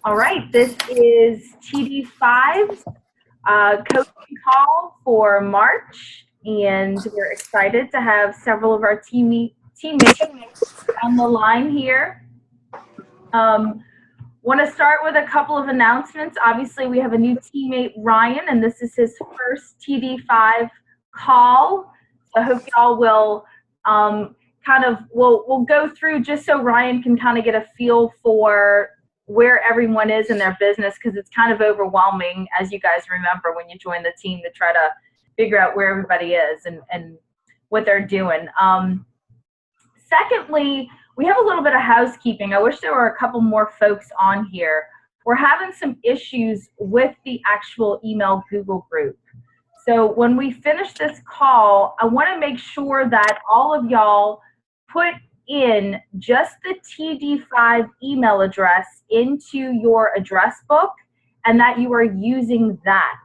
All right, this is TD5's coaching call for March, and we're excited to have several of our teammates on the line here. Want to start with a couple of announcements. Obviously, we have a new teammate, Ryan, and this is his first TD5 call. So I hope y'all will we'll go through just so Ryan can kind of get a feel for where everyone is in their business, because it's kind of overwhelming, as you guys remember, when you join the team to try to figure out where everybody is and what they're doing. Secondly, we have a little bit of housekeeping. I wish there were a couple more folks on here. We're having some issues with the actual email Google group. So when we finish this call, I want to make sure that all of y'all put in just the TD5 email address into your address book and that you are using that.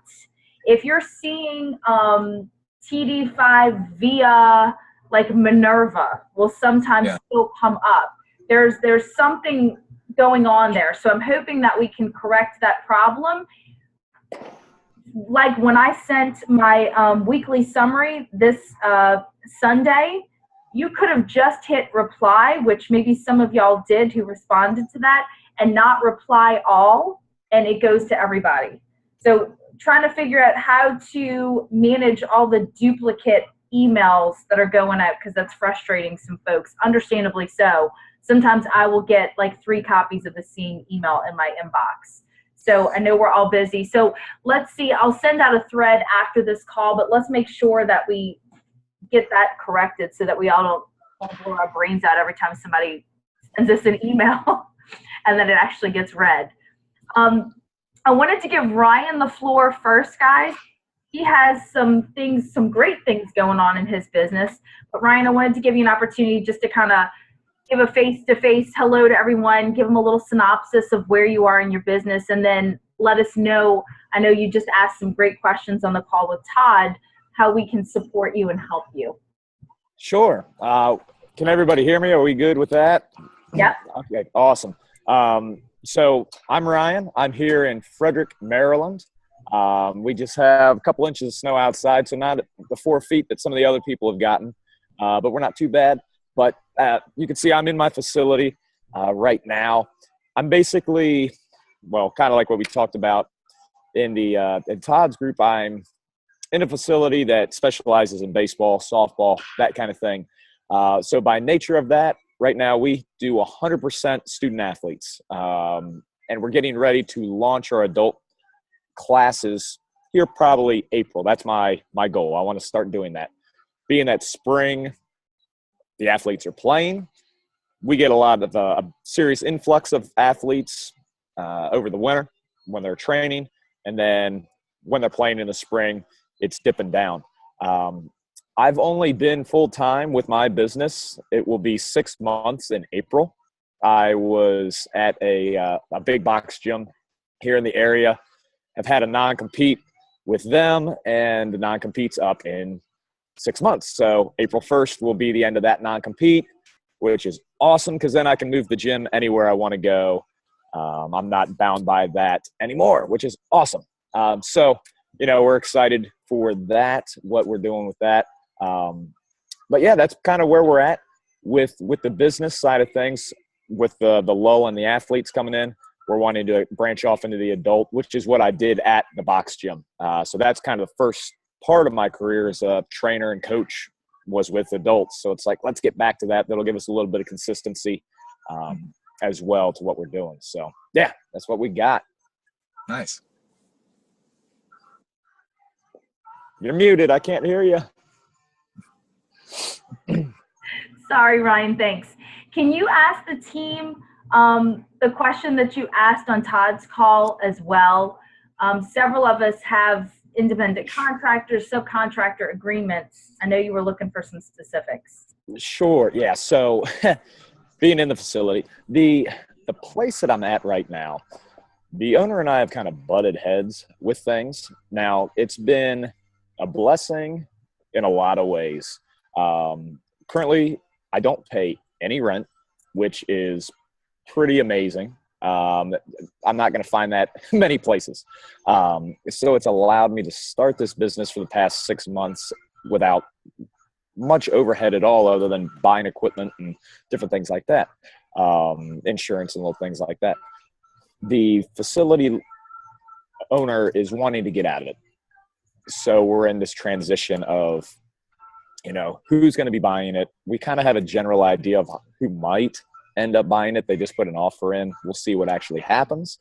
If you're seeing TD5 via like Minerva will sometimes still come up. There's something going on there. So I'm hoping that we can correct that problem. Like when I sent my weekly summary this Sunday, you could have just hit reply, which maybe some of y'all did who responded to that, and not reply all, and it goes to everybody. So trying to figure out how to manage all the duplicate emails that are going out, because that's frustrating some folks, understandably so. Sometimes I will get like 3 copies of the same email in my inbox. So I know we're all busy. So let's see, I'll send out a thread after this call, but let's make sure that we get that corrected so that we all don't blow our brains out every time somebody sends us an email and then it actually gets read. I wanted to give Ryan the floor first, guys. He has some great things going on in his business. But Ryan, I wanted to give you an opportunity just to kind of give a face-to-face hello to everyone, give them a little synopsis of where you are in your business, and then let us know, I know you just asked some great questions on the call with Todd, how we can support you and help you. Sure. Can everybody hear me? Are we good with that? Yep. Okay, awesome. So I'm Ryan. I'm here in Frederick, Maryland. We just have a couple inches of snow outside, so not the 4 feet that some of the other people have gotten, but we're not too bad. But you can see I'm in my facility right now. I'm basically, well, kind of like what we talked about in Todd's group. I'm in a facility that specializes in baseball, softball, that kind of thing. So by nature of that, right now we do 100% student athletes. And we're getting ready to launch our adult classes here probably April. That's my goal. I want to start doing that. Being that spring, the athletes are playing. We get a lot of a serious influx of athletes over the winter when they're training. And then when they're playing in the spring, it's dipping down. I've only been full-time with my business. It will be 6 months in April. I was at a big box gym here in the area. I've had a non-compete with them, and the non-compete's up in 6 months. So April 1st will be the end of that non-compete, which is awesome because then I can move the gym anywhere I want to go. I'm not bound by that anymore, which is awesome. So, we're excited for that, what we're doing with that. But yeah, that's kind of where we're at with the business side of things. With the lull and the athletes coming in, we're wanting to branch off into the adult, which is what I did at the box gym. So that's kind of the first part of my career as a trainer and coach was with adults. So it's like, let's get back to that. That'll give us a little bit of consistency as well to what we're doing. So yeah, that's what we got. Nice. You're muted. I can't hear you. Sorry, Ryan. Thanks. Can you ask the team the question that you asked on Todd's call as well? Several of us have independent contractors, subcontractor agreements. I know you were looking for some specifics. Sure. Yeah. So being in the facility, the place that I'm at right now, the owner and I have kind of butted heads with things. Now, it's been a blessing in a lot of ways. Currently, I don't pay any rent, which is pretty amazing. I'm not going to find that many places. So it's allowed me to start this business for the past 6 months without much overhead at all, other than buying equipment and different things like that, insurance and little things like that. The facility owner is wanting to get out of it. So we're in this transition of, who's going to be buying it. We kind of have a general idea of who might end up buying it. They just put an offer in. We'll see what actually happens.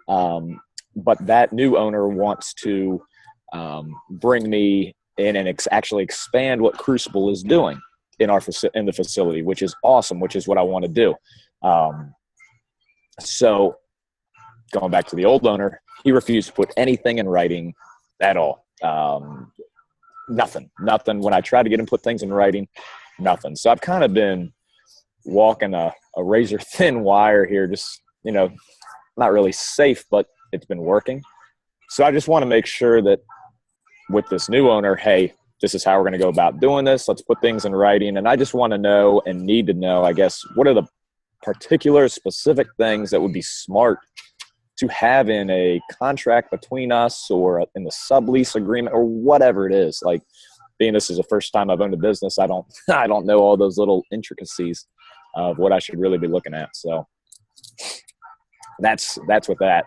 But that new owner wants to bring me in and actually expand what Crucible is doing in the facility, which is awesome, which is what I want to do. So going back to the old owner, he refused to put anything in writing at all. Nothing. When I tried to get him to put things in writing, nothing. So I've kind of been walking a razor thin wire here, just, not really safe, but it's been working. So I just want to make sure that with this new owner, hey, this is how we're going to go about doing this. Let's put things in writing. And I just want to know and need to know, I guess, what are the particular specific things that would be smart to have in a contract between us or in the sublease agreement or whatever it is. Like, being this is the first time I've owned a business, I don't know all those little intricacies of what I should really be looking at. So that's with that.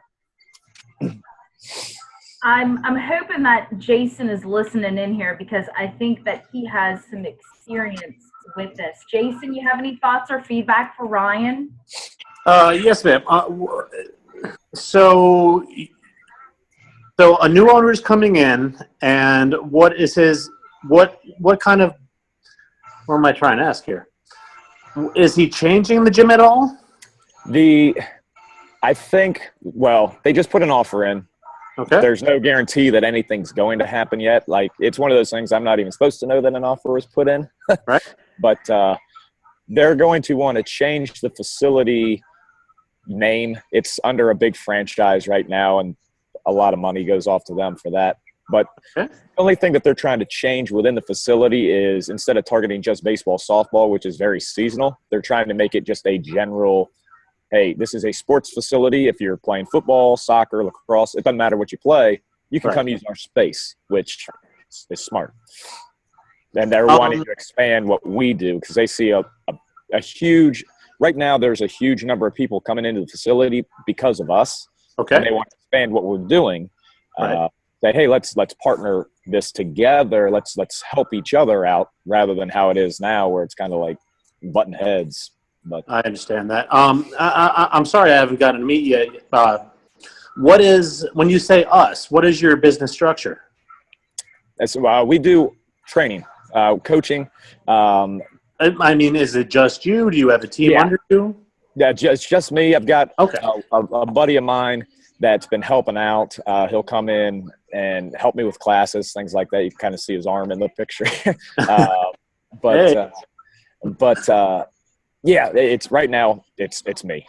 I'm hoping that Jason is listening in here, because I think that he has some experience with this. Jason, you have any thoughts or feedback for Ryan? Yes, ma'am. So a new owner is coming in, and what kind of, what am I trying to ask here? Is he changing the gym at all? I think, they just put an offer in. Okay. There's no guarantee that anything's going to happen yet. Like, it's one of those things I'm not even supposed to know that an offer was put in. Right. But they're going to want to change the facility name. It's under a big franchise right now, and a lot of money goes off to them for that. But okay. The only thing that they're trying to change within the facility is, instead of targeting just baseball, softball, which is very seasonal, they're trying to make it just a general, hey, this is a sports facility. If you're playing football, soccer, lacrosse, it doesn't matter what you play, you can come use our space, which is smart. And they're wanting to expand what we do, because they see a huge – right now there's a huge number of people coming into the facility because of us. Okay. And they want to expand what we're doing. Right. Say, hey, let's partner this together. Let's help each other out, rather than how it is now, where it's kind of like button heads. But I understand that. I'm sorry I haven't gotten to meet you yet. When you say us, what is your business structure? We do training, coaching. I mean, is it just you? Do you have a team under you? Yeah, just me. I've got a buddy of mine that's been helping out. He'll come in and help me with classes, things like that. You can kind of see his arm in the picture. Yeah, it's right now. It's me.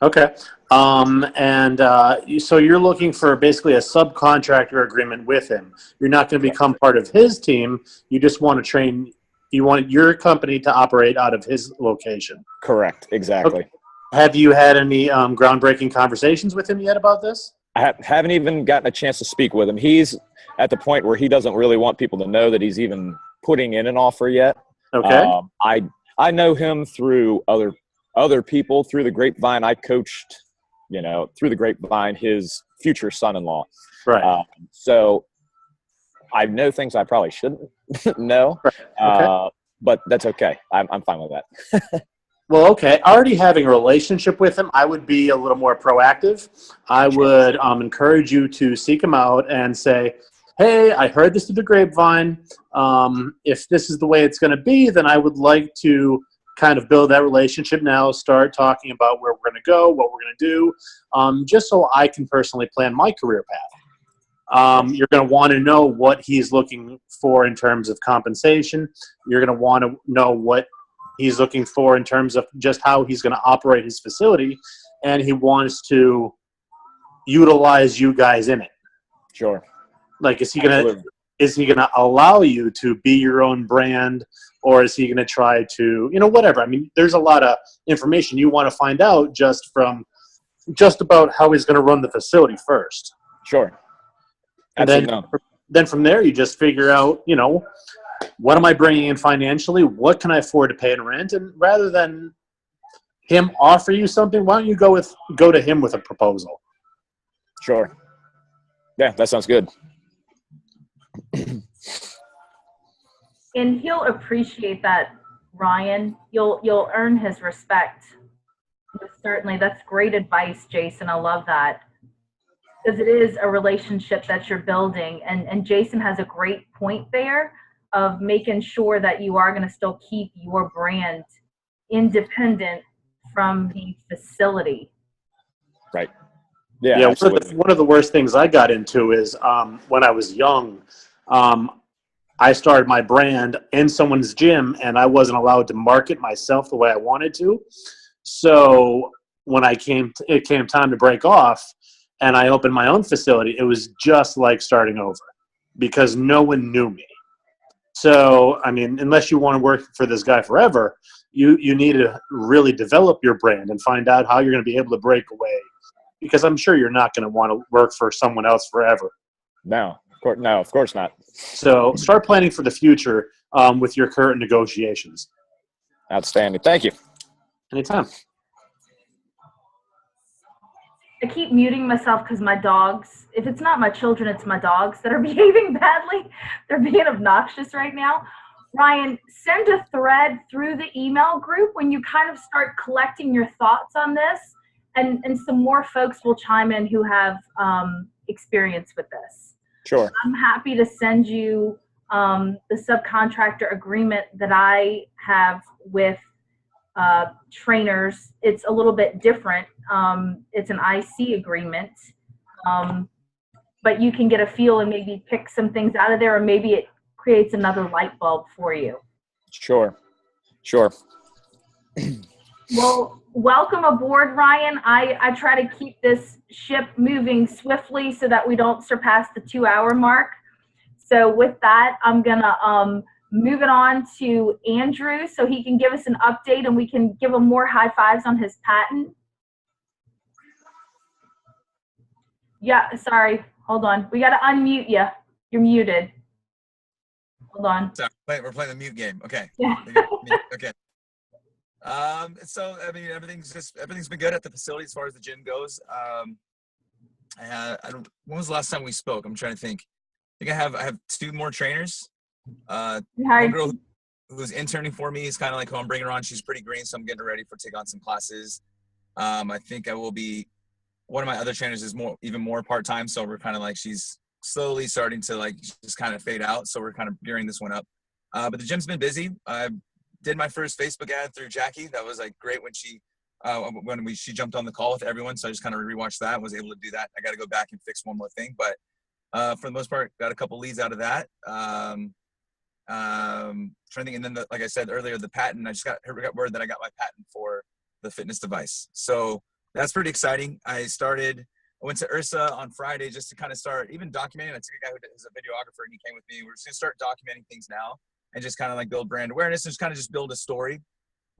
Okay. So you're looking for basically a subcontractor agreement with him. You're not going to become part of his team. You just want to train. You want your company to operate out of his location. Correct. Exactly. Okay. Have you had any groundbreaking conversations with him yet about this? I haven't even gotten a chance to speak with him. He's at the point where he doesn't really want people to know that he's even putting in an offer yet. Okay. I know him through other people, through the grapevine. I coached, through the grapevine, his future son-in-law. Right. So I know things I probably shouldn't know, okay. But that's okay. I'm fine with that. Well, okay. Already having a relationship with him, I would be a little more proactive. I would encourage you to seek him out and say, hey, I heard this through the grapevine. If this is the way it's going to be, then I would like to kind of build that relationship now, start talking about where we're going to go, what we're going to do, just so I can personally plan my career path. You're going to want to know what he's looking for in terms of compensation. You're going to want to know what he's looking for in terms of just how he's going to operate his facility, and he wants to utilize you guys in it. Sure. Like, is he going to allow you to be your own brand, or is he going to try to, whatever. I mean, there's a lot of information you want to find out just from just about how he's going to run the facility first. Sure. And then from there, you just figure out, what am I bringing in financially? What can I afford to pay in rent? And rather than him offer you something, why don't you go to him with a proposal? Sure. Yeah, that sounds good. And he'll appreciate that, Ryan. You'll earn his respect. Certainly, that's great advice, Jason. I love that. Because it is a relationship that you're building. And Jason has a great point there of making sure that you are going to still keep your brand independent from the facility. Right. Yeah, one of the worst things I got into is when I was young, I started my brand in someone's gym, and I wasn't allowed to market myself the way I wanted to. So when it came time to break off, and I opened my own facility, it was just like starting over because no one knew me. So, I mean, unless you want to work for this guy forever, you need to really develop your brand and find out how you're going to be able to break away, because I'm sure you're not going to want to work for someone else forever. No, of course not. So start planning for the future with your current negotiations. Outstanding. Thank you. Anytime. I keep muting myself because my dogs, if it's not my children, it's my dogs that are behaving badly. They're being obnoxious right now. Ryan, send a thread through the email group when you kind of start collecting your thoughts on this, and some more folks will chime in who have experience with this. Sure. I'm happy to send you the subcontractor agreement that I have with trainers. It's a little bit different. It's an IC agreement, but you can get a feel and maybe pick some things out of there, or maybe it creates another light bulb for you. Sure. Well, welcome aboard, Ryan. I try to keep this ship moving swiftly so that we don't surpass the 2-hour mark. So with that, I'm gonna move it on to Andrew so he can give us an update and we can give him more high fives on his patent. Yeah, sorry. Hold on. We got to unmute you. You're muted. Hold on. Sorry, we're playing the mute game. Okay. Yeah. Okay. So I mean, everything's been good at the facility as far as the gym goes. When was the last time we spoke? I'm trying to think. I think I have 2 more trainers. One girl who's interning for me is kind of like who I'm bringing her on. She's pretty green, so I'm getting her ready for take on some classes. I think I will be. One of my other trainers is even more part-time, so we're kind of like she's slowly starting to like just kind of fade out. So we're kind of gearing this one up. But the gym's been busy. I did my first Facebook ad through Jackie. That was like great when she jumped on the call with everyone. So I just kind of rewatched that and was able to do that. I got to go back and fix one more thing, but for the most part, got a couple leads out of that. Trying to think, and then like I said earlier, the patent. I just got word that I got my patent for the fitness device. So that's pretty exciting. I went to Ursa on Friday just to kind of start even documenting. I took a guy who is a videographer and he came with me. We're just gonna start documenting things now and just kind of like build brand awareness and just kind of just build a story.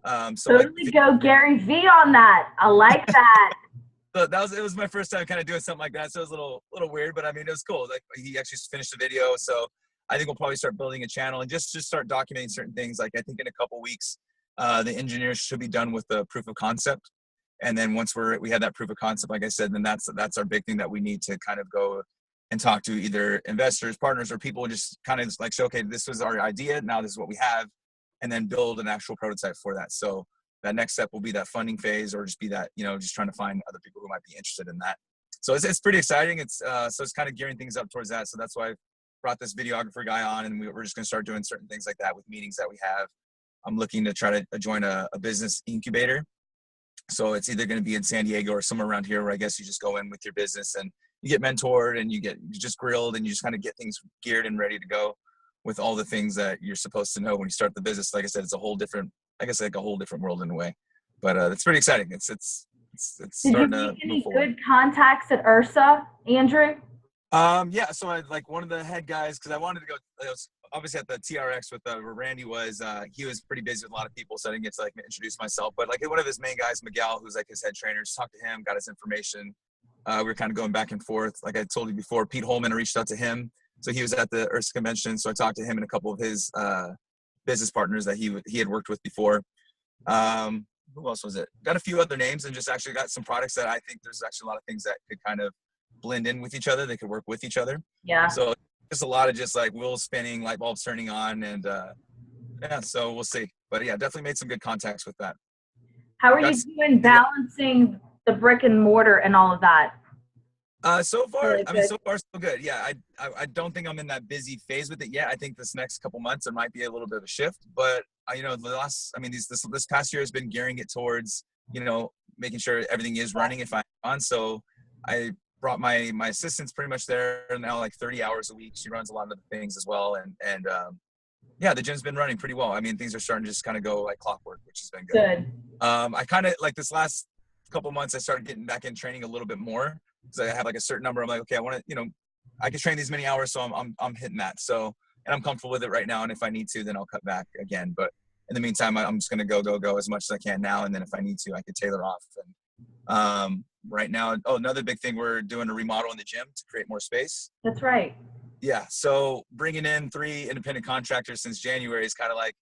Totally go Gary V on that. I like that. So it was my first time kind of doing something like that. So it was a little weird, but I mean, it was cool. Like he actually finished the video. So I think we'll probably start building a channel and just start documenting certain things. Like I think in a couple weeks, the engineers should be done with the proof of concept. And then once we have that proof of concept, like I said, then that's our big thing that we need to kind of go and talk to either investors, partners, or people, just kind of like say, okay, this was our idea. Now this is what we have, and then build an actual prototype for that. So that next step will be that funding phase, or just be that, just trying to find other people who might be interested in that. So it's pretty exciting. So it's kind of gearing things up towards that. So that's why I brought this videographer guy on, and we're just going to start doing certain things like that with meetings that we have. I'm looking to try to join a business incubator. So it's either going to be in San Diego or somewhere around here, where I guess you just go in with your business and you get mentored and you just grilled and you just kind of get things geared and ready to go with all the things that you're supposed to know when you start the business. Like I said, it's a whole different world in a way, but it's pretty exciting. It's starting to move forward. Did you make any good contacts at Ursa, Andrew? Yeah. So I like one of the head guys, because I wanted to go. obviously at the TRX with where Randy was, he was pretty busy with a lot of people, so I didn't get to like introduce myself. But like one of his main guys, Miguel, who's like his head trainer, just talked to him, got his information. We were kind of going back and forth. Like I told you before, Pete Holman, I reached out to him. So he was at the IRSA convention. So I talked to him and a couple of his business partners that he had worked with before. Who else was it? Got a few other names and just actually got some products that I think there's actually a lot of things that could kind of blend in with each other. They could work with each other. Yeah. So just a lot of just like wheels spinning, light bulbs turning on, and yeah, so we'll see. But yeah, definitely made some good contacts with that. How are you doing balancing the brick and mortar and all of that? So far, Really I mean, so far so good. Yeah, I don't think I'm in that busy phase with it yet. I think this next couple months there might be a little bit of a shift, but you know, this past year has been gearing it towards, you know, making sure everything is running if I'm on. So I brought my assistant's pretty much there now, like 30 hours a week. She runs a lot of the things as well, and yeah, the gym's been running pretty well. I mean, things are starting to just kind of go like clockwork, which has been good. I kind of like this last couple months, I started getting back in training a little bit more because I have like a certain number. I'm like, okay, I want to, you know, I can train these many hours, so I'm hitting that. So, and I'm comfortable with it right now. And if I need to, then I'll cut back again. But in the meantime, I'm just gonna go as much as I can now. And then if I need to, I could tailor off. And right now, another big thing, we're doing a remodel in the gym to create more space. That's right. Yeah. So bringing in 3 independent contractors since January is kind of like,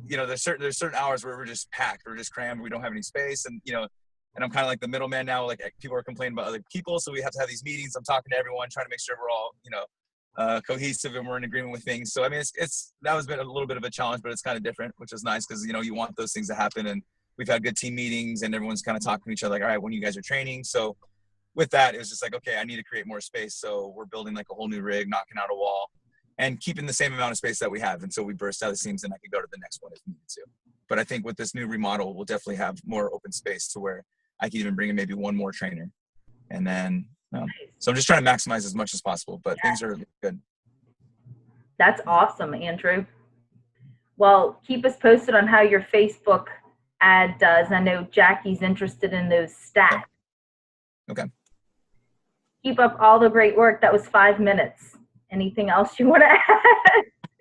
you know, there's certain hours where we're just packed, we're just crammed, we don't have any space, and you know. And I'm kind of like the middleman now. Like people are complaining about other people, so we have to have these meetings. I'm talking to everyone, trying to make sure we're all, you know, cohesive and we're in agreement with things. So I mean, that was been a little bit of a challenge, but it's kind of different, which is nice because you know you want those things to happen. And we've had good team meetings, and everyone's kind of talking to each other, like, all right, when you guys are training. So with that, it was just like, okay, I need to create more space. So we're building like a whole new rig, knocking out a wall, and keeping the same amount of space that we have until we burst out the seams, and I could go to the next one if needed to. But I think with this new remodel, we'll definitely have more open space to where I can even bring in maybe one more trainer. And then, so I'm just trying to maximize as much as possible, but things are good. That's awesome, Andrew. Well, keep us posted on how your Facebook ad does. I know Jackie's interested in those stats. Okay. Keep up all the great work. That was 5 minutes. Anything else you want to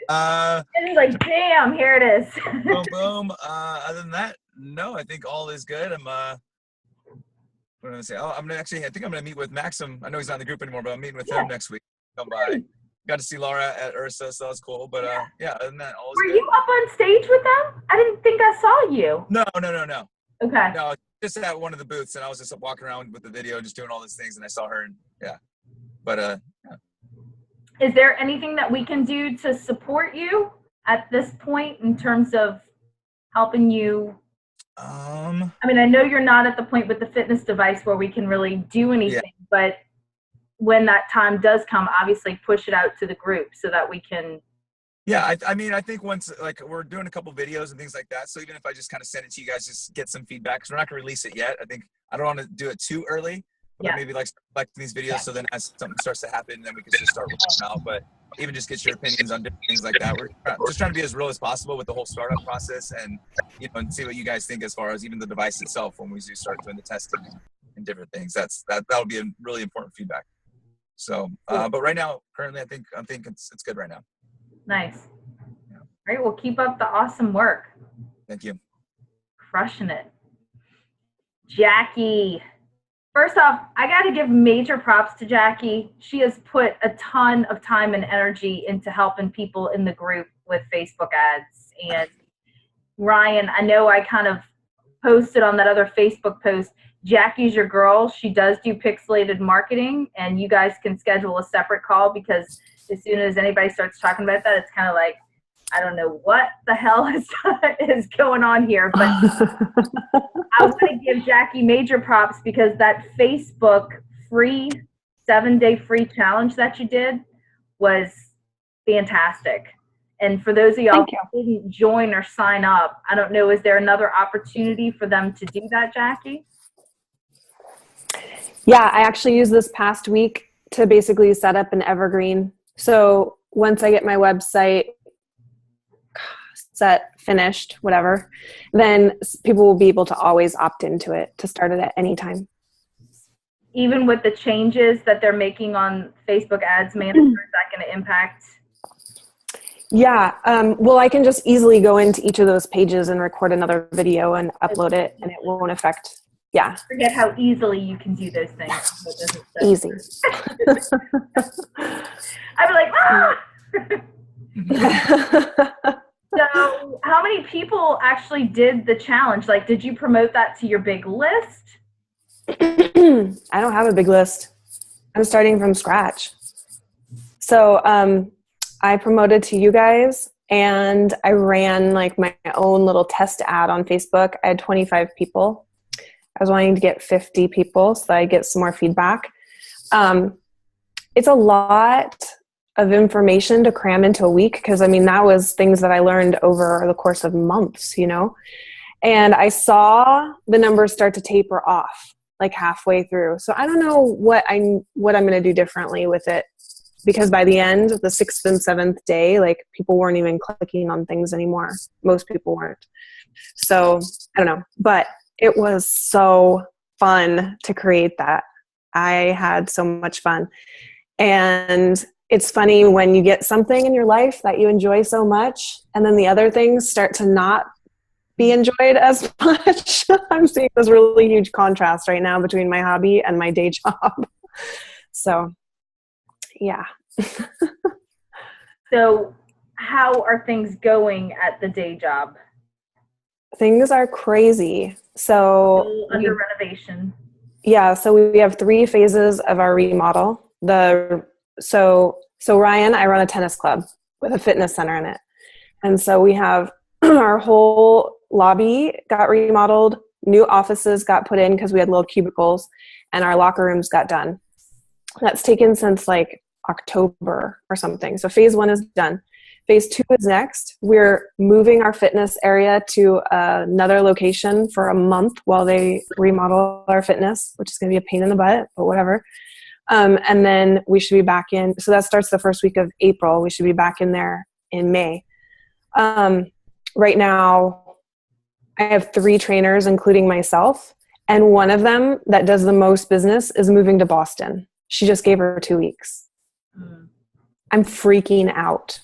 add? And he's like, damn, here it is. Boom, boom. Other than that, no, I think all is good. What am I gonna say? Oh, I think I'm gonna meet with Maxim. I know he's not in the group anymore, but I'm meeting with him next week. Come by. Got to see Laura at IRSA, so that was cool. But yeah, other than that, all is good. Were you up on stage with them? I didn't think I saw you. No. Okay. No, just at one of the booths, and I was just walking around with the video, just doing all these things, and I saw her, and yeah. But yeah. Is there anything that we can do to support you at this point in terms of helping you? I mean, I know you're not at the point with the fitness device where we can really do anything, but when that time does come, obviously push it out to the group so that we can. Yeah, I mean, I think once, like, we're doing a couple videos and things like that, so even if I just kind of send it to you guys, just get some feedback, because we're not going to release it yet. I don't want to do it too early, but maybe like collecting these videos, so then as something starts to happen, then we can just start rolling them out. But even just get your opinions on different things like that. We're just trying to be as real as possible with the whole startup process, and you know, and see what you guys think as far as even the device itself when we do start doing the testing and different things. That'll be a really important feedback. So, but right now, currently, I think it's good right now. Nice. Yeah. All right. Well, keep up the awesome work. Thank you. Crushing it. Jackie. First off, I got to give major props to Jackie. She has put a ton of time and energy into helping people in the group with Facebook ads. And Ryan, I know I kind of posted on that other Facebook post, Jackie's your girl. She does do pixelated marketing, and you guys can schedule a separate call, because as soon as anybody starts talking about that, it's kind of like, I don't know what the hell is going on here. But I want to give Jackie major props, because that Facebook free 7-day free challenge that you did was fantastic. And for those of y'all who didn't join or sign up, I don't know, is there another opportunity for them to do that, Jackie? Yeah, I actually used this past week to basically set up an evergreen. So once I get my website finished, whatever, then people will be able to always opt into it to start it at any time. Even with the changes that they're making on Facebook Ads Manager, is that going to impact? Yeah. Well, I can just easily go into each of those pages and record another video and upload it, and it won't affect. Yeah. Forget how easily you can do those things. Easy. I'd be like, So how many people actually did the challenge? Like, did you promote that to your big list? I don't have a big list. I'm starting from scratch. So I promoted to you guys, and I ran like my own little test ad on Facebook. I had 25 people. I was wanting to get 50 people so that I get some more feedback. It's a lot of information to cram into a week because, I mean, that was things that I learned over the course of months, you know. And I saw the numbers start to taper off like halfway through. So I don't know what I'm going to do differently with it, because by the end, the 6th and 7th day, like people weren't even clicking on things anymore. Most people weren't. So I don't know, but it was so fun to create that. I had so much fun. And it's funny when you get something in your life that you enjoy so much, and then the other things start to not be enjoyed as much. I'm seeing this really huge contrast right now between my hobby and my day job. So, yeah. So how are things going at the day job? Things are crazy. So Still under renovation. Yeah, so we have 3 phases of our remodel. So Ryan, I run a tennis club with a fitness center in it. And so we have our whole lobby got remodeled, new offices got put in because we had little cubicles, and our locker rooms got done. That's taken since like October or something. So phase 1 is done. Phase 2 is next. We're moving our fitness area to another location for a month while they remodel our fitness, which is going to be a pain in the butt, but whatever. And then we should be back in. So that starts the first week of April. We should be back in there in May. Right now, I have 3 trainers, including myself. And one of them that does the most business is moving to Boston. She just gave her 2 weeks. I'm freaking out.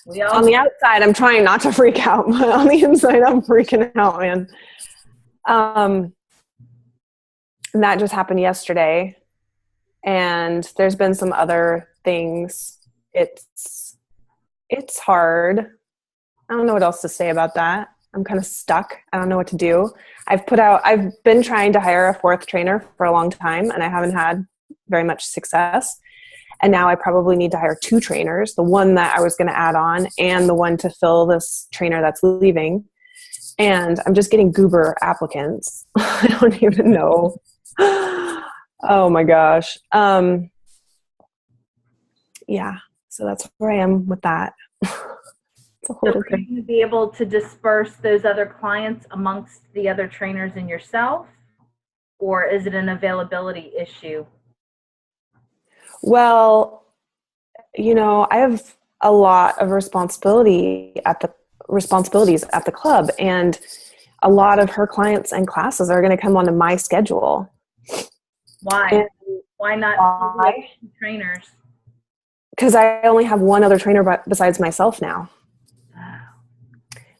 On the outside, I'm trying not to freak out, but on the inside, I'm freaking out, man. And that just happened yesterday. And there's been some other things. It's hard. I don't know what else to say about that. I'm kind of stuck. I don't know what to do. I've been trying to hire a 4th trainer for a long time, and I haven't had very much success. And now I probably need to hire 2 trainers, the one that I was going to add on and the one to fill this trainer that's leaving. And I'm just getting goober applicants. I don't even know. Oh my gosh. Yeah. So that's where I am with that. So are you going to be able to disperse those other clients amongst the other trainers and yourself? Or is it an availability issue? Well, you know, I have a lot of responsibilities at the club, and a lot of her clients and classes are going to come onto my schedule. Why? And why not 2 trainers? Because I only have one other trainer besides myself now.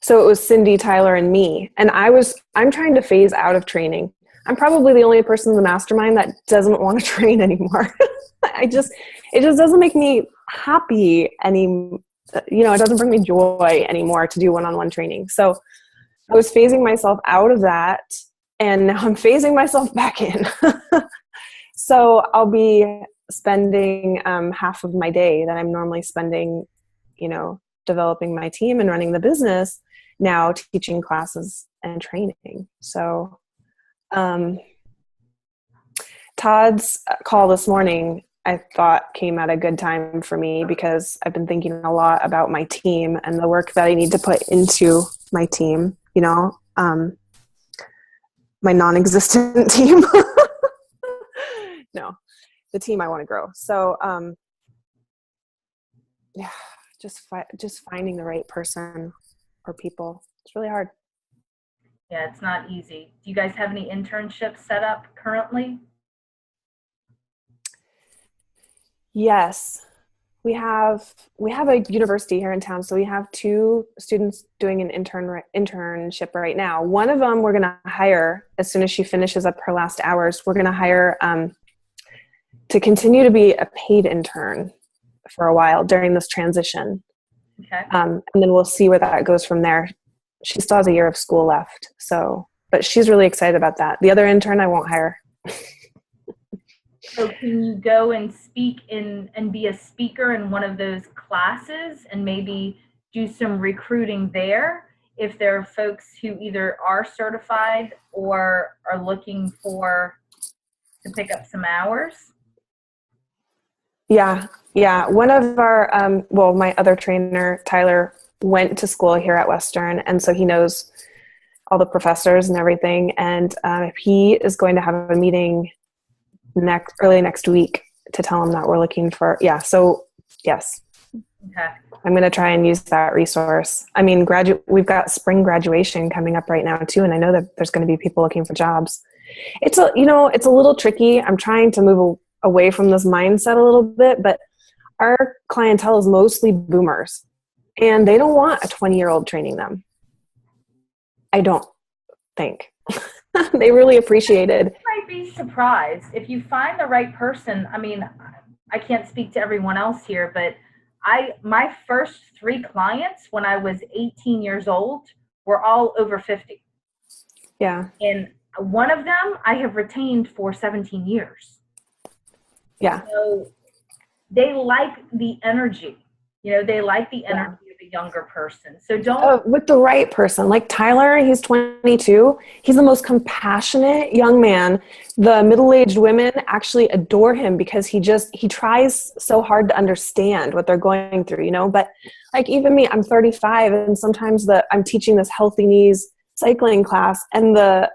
So it was Cindy, Tyler, and me. And I'm trying to phase out of training. I'm probably the only person in the mastermind that doesn't want to train anymore. It just doesn't make me happy it doesn't bring me joy anymore to do one-on-one training. So I was phasing myself out of that, and now I'm phasing myself back in. So I'll be spending half of my day that I'm normally spending, developing my team and running the business, now teaching classes and training. So Todd's call this morning, I thought, came at a good time for me because I've been thinking a lot about my team and the work that I need to put into my team, my non-existent team. No, the team I want to grow. So, yeah, just finding the right person or people. It's really hard. Yeah, it's not easy. Do you guys have any internships set up currently? Yes, we have a university here in town, so we have 2 students doing an internship right now. One of them we're going to hire as soon as she finishes up her last hours. We're going to hire to continue to be a paid intern for a while during this transition. Okay. And then we'll see where that goes from there. She still has a year of school left, but she's really excited about that. The other intern I won't hire. So can you go and speak and be a speaker in one of those classes and maybe do some recruiting there if there are folks who either are certified or are looking to pick up some hours? Yeah. One of our, my other trainer, Tyler, went to school here at Western, and so he knows all the professors and everything. And he is going to have a meeting early next week to tell him that we're looking for. Yeah. So yes, Okay. I'm going to try and use that resource. I mean, we've got spring graduation coming up right now too, and I know that there's going to be people looking for jobs. It's a little tricky. I'm trying to move away from this mindset a little bit, but our clientele is mostly boomers, and they don't want a 20-year-old training them. I don't think. They really appreciated. You might be surprised if you find the right person. I mean, I can't speak to everyone else here, but my first 3 clients when I was 18 years old were all over 50. Yeah. And one of them I have retained for 17 years. Yeah. So they like the energy. They like the energy of a younger person. So don't. With the right person, like Tyler, he's 22. He's the most compassionate young man. The middle-aged women actually adore him because he tries so hard to understand what they're going through, But like even me, I'm 35, and sometimes I'm teaching this healthy knees cycling class, and the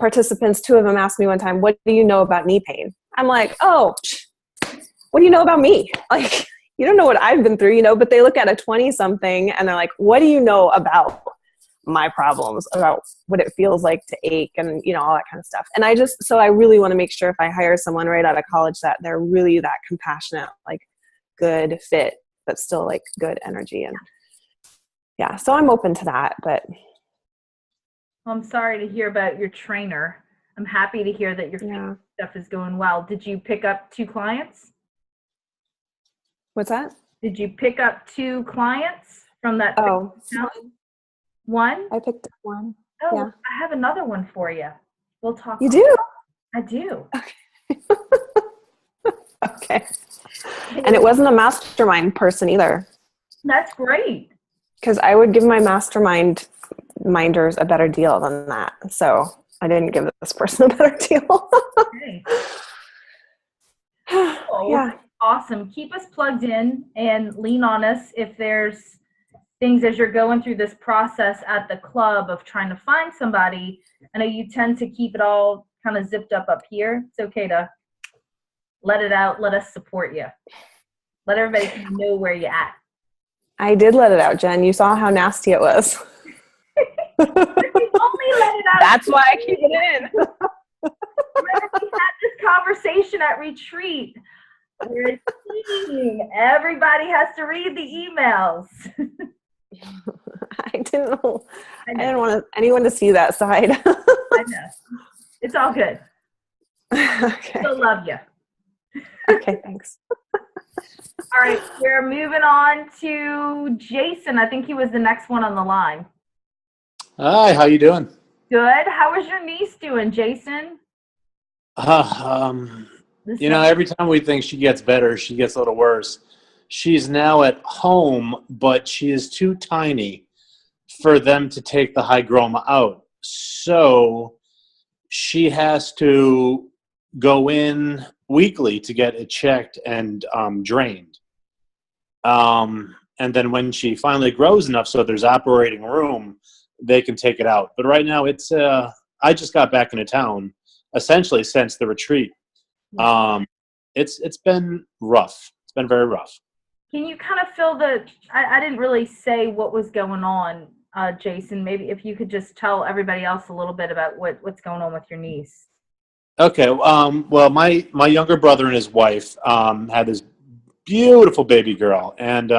participants, 2 of them asked me one time, "What do you know about knee pain?" I'm like, "Oh, what do you know about me?" Like, you don't know what I've been through, but they look at a 20-something and they're like, "What do you know about my problems, about what it feels like to ache and, all that kind of stuff?" And I really want to make sure if I hire someone right out of college that they're really that compassionate, like good fit, but still like good energy. And yeah, so I'm open to that, but. Well, I'm sorry to hear about your trainer. I'm happy to hear that your stuff is going well. Did you pick up 2 clients? What's that? Did you pick up 2 clients from that? Oh, one? I picked up 1. Oh, yeah. I have another one for you. We'll talk. You do? I do. Okay. And it wasn't a mastermind person either. That's great. Because I would give my minders a better deal than that. So I didn't give this person a better deal. Okay. Yeah. Awesome. Keep us plugged in and lean on us if there's things as you're going through this process at the club of trying to find somebody. I know you tend to keep it all kind of zipped up here. It's okay to let it out. Let us support you. Let everybody know where you're at. I did let it out, Jen. You saw how nasty it was. You only let it out. That's why I keep it in. Remember, we had this conversation at retreat. We're a team. Everybody has to read the emails. I didn't want anyone to see that side. I know. It's all good. Okay. Still love you. Okay, thanks. All right, we're moving on to Jason. I think he was the next one on the line. Hi, how you doing? Good. How is your niece doing, Jason? Every time we think she gets better, she gets a little worse. She's now at home, but she is too tiny for them to take the hygroma out. So she has to go in weekly to get it checked and drained. And then when she finally grows enough so there's operating room, they can take it out. But right now it's I just got back into town essentially since the retreat. It's been rough. It's been very rough. Can you kind of fill I didn't really say what was going on, Jason. Maybe if you could just tell everybody else a little bit about what's going on with your niece. Okay. Well, my younger brother and his wife had this beautiful baby girl. And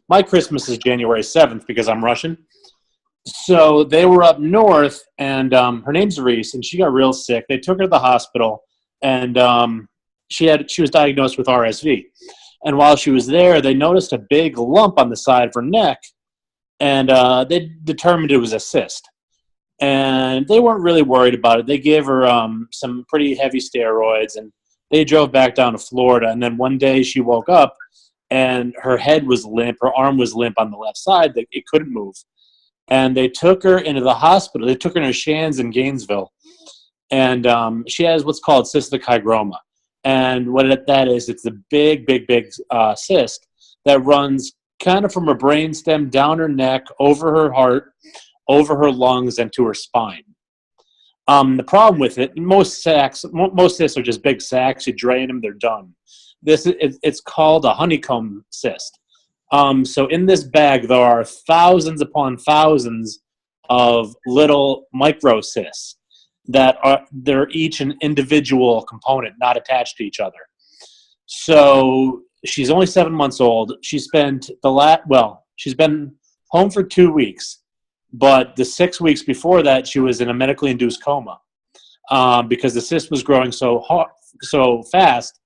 my Christmas is January 7th because I'm Russian. So they were up north, and her name's Reese, and she got real sick. They took her to the hospital, and she was diagnosed with RSV. And while she was there, they noticed a big lump on the side of her neck, and they determined it was a cyst. And they weren't really worried about it. They gave her some pretty heavy steroids, and they drove back down to Florida. And then one day she woke up, and her head was limp, her arm was limp on the left side. It couldn't move. And they took her into the hospital. They took her to Shands in Gainesville. And she has what's called cystic hygroma. And what that is, it's a big cyst that runs kind of from her brainstem down her neck, over her heart, over her lungs, and to her spine. The problem with it, most cysts are just big sacs. You drain them, they're done. It's called a honeycomb cyst. So in this bag, there are thousands upon thousands of little microcysts they're each an individual component, not attached to each other. So she's only 7 months old. She's been home for 2 weeks, but the 6 weeks before that, she was in a medically induced coma because the cyst was growing so fast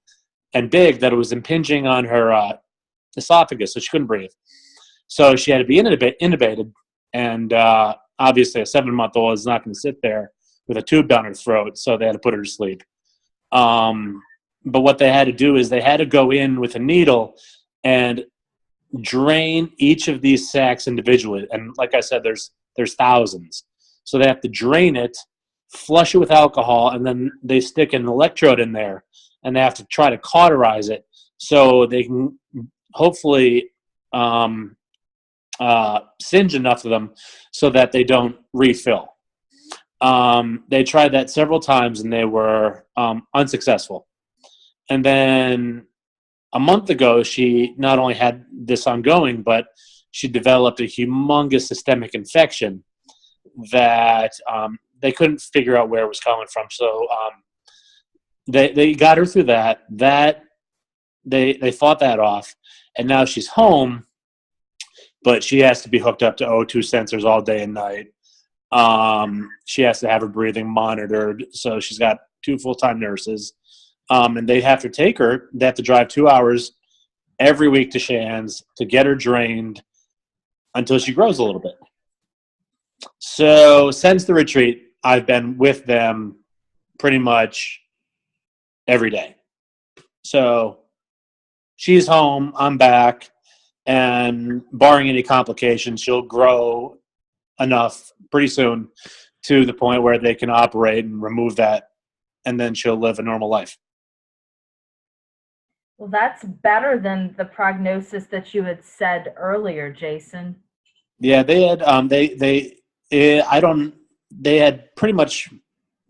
and big that it was impinging on her esophagus, so she couldn't breathe. So she had to be intubated, and obviously a 7-month-old is not going to sit there with a tube down her throat, so they had to put her to sleep. But what they had to do is they had to go in with a needle and drain each of these sacs individually. And like I said, there's thousands. So they have to drain it, flush it with alcohol, and then they stick an electrode in there, and they have to try to cauterize it so they can hopefully singe enough of them so that they don't refill. They tried that several times, and they were unsuccessful. And then a month ago, she not only had this ongoing, but she developed a humongous systemic infection that they couldn't figure out where it was coming from. So they got her through that. They fought that off, and now she's home, but she has to be hooked up to O2 sensors all day and night. She has to have her breathing monitored, so she's got 2 full-time nurses. And they have to take her. They have to drive 2 hours every week to Shands to get her drained until she grows a little bit. So since the retreat, I've been with them pretty much every day. So she's home, I'm back, and barring any complications, she'll grow enough pretty soon to the point where they can operate and remove that, and then she'll live a normal life. Well, that's better than the prognosis that you had said earlier, Jason. Yeah, they had they had pretty much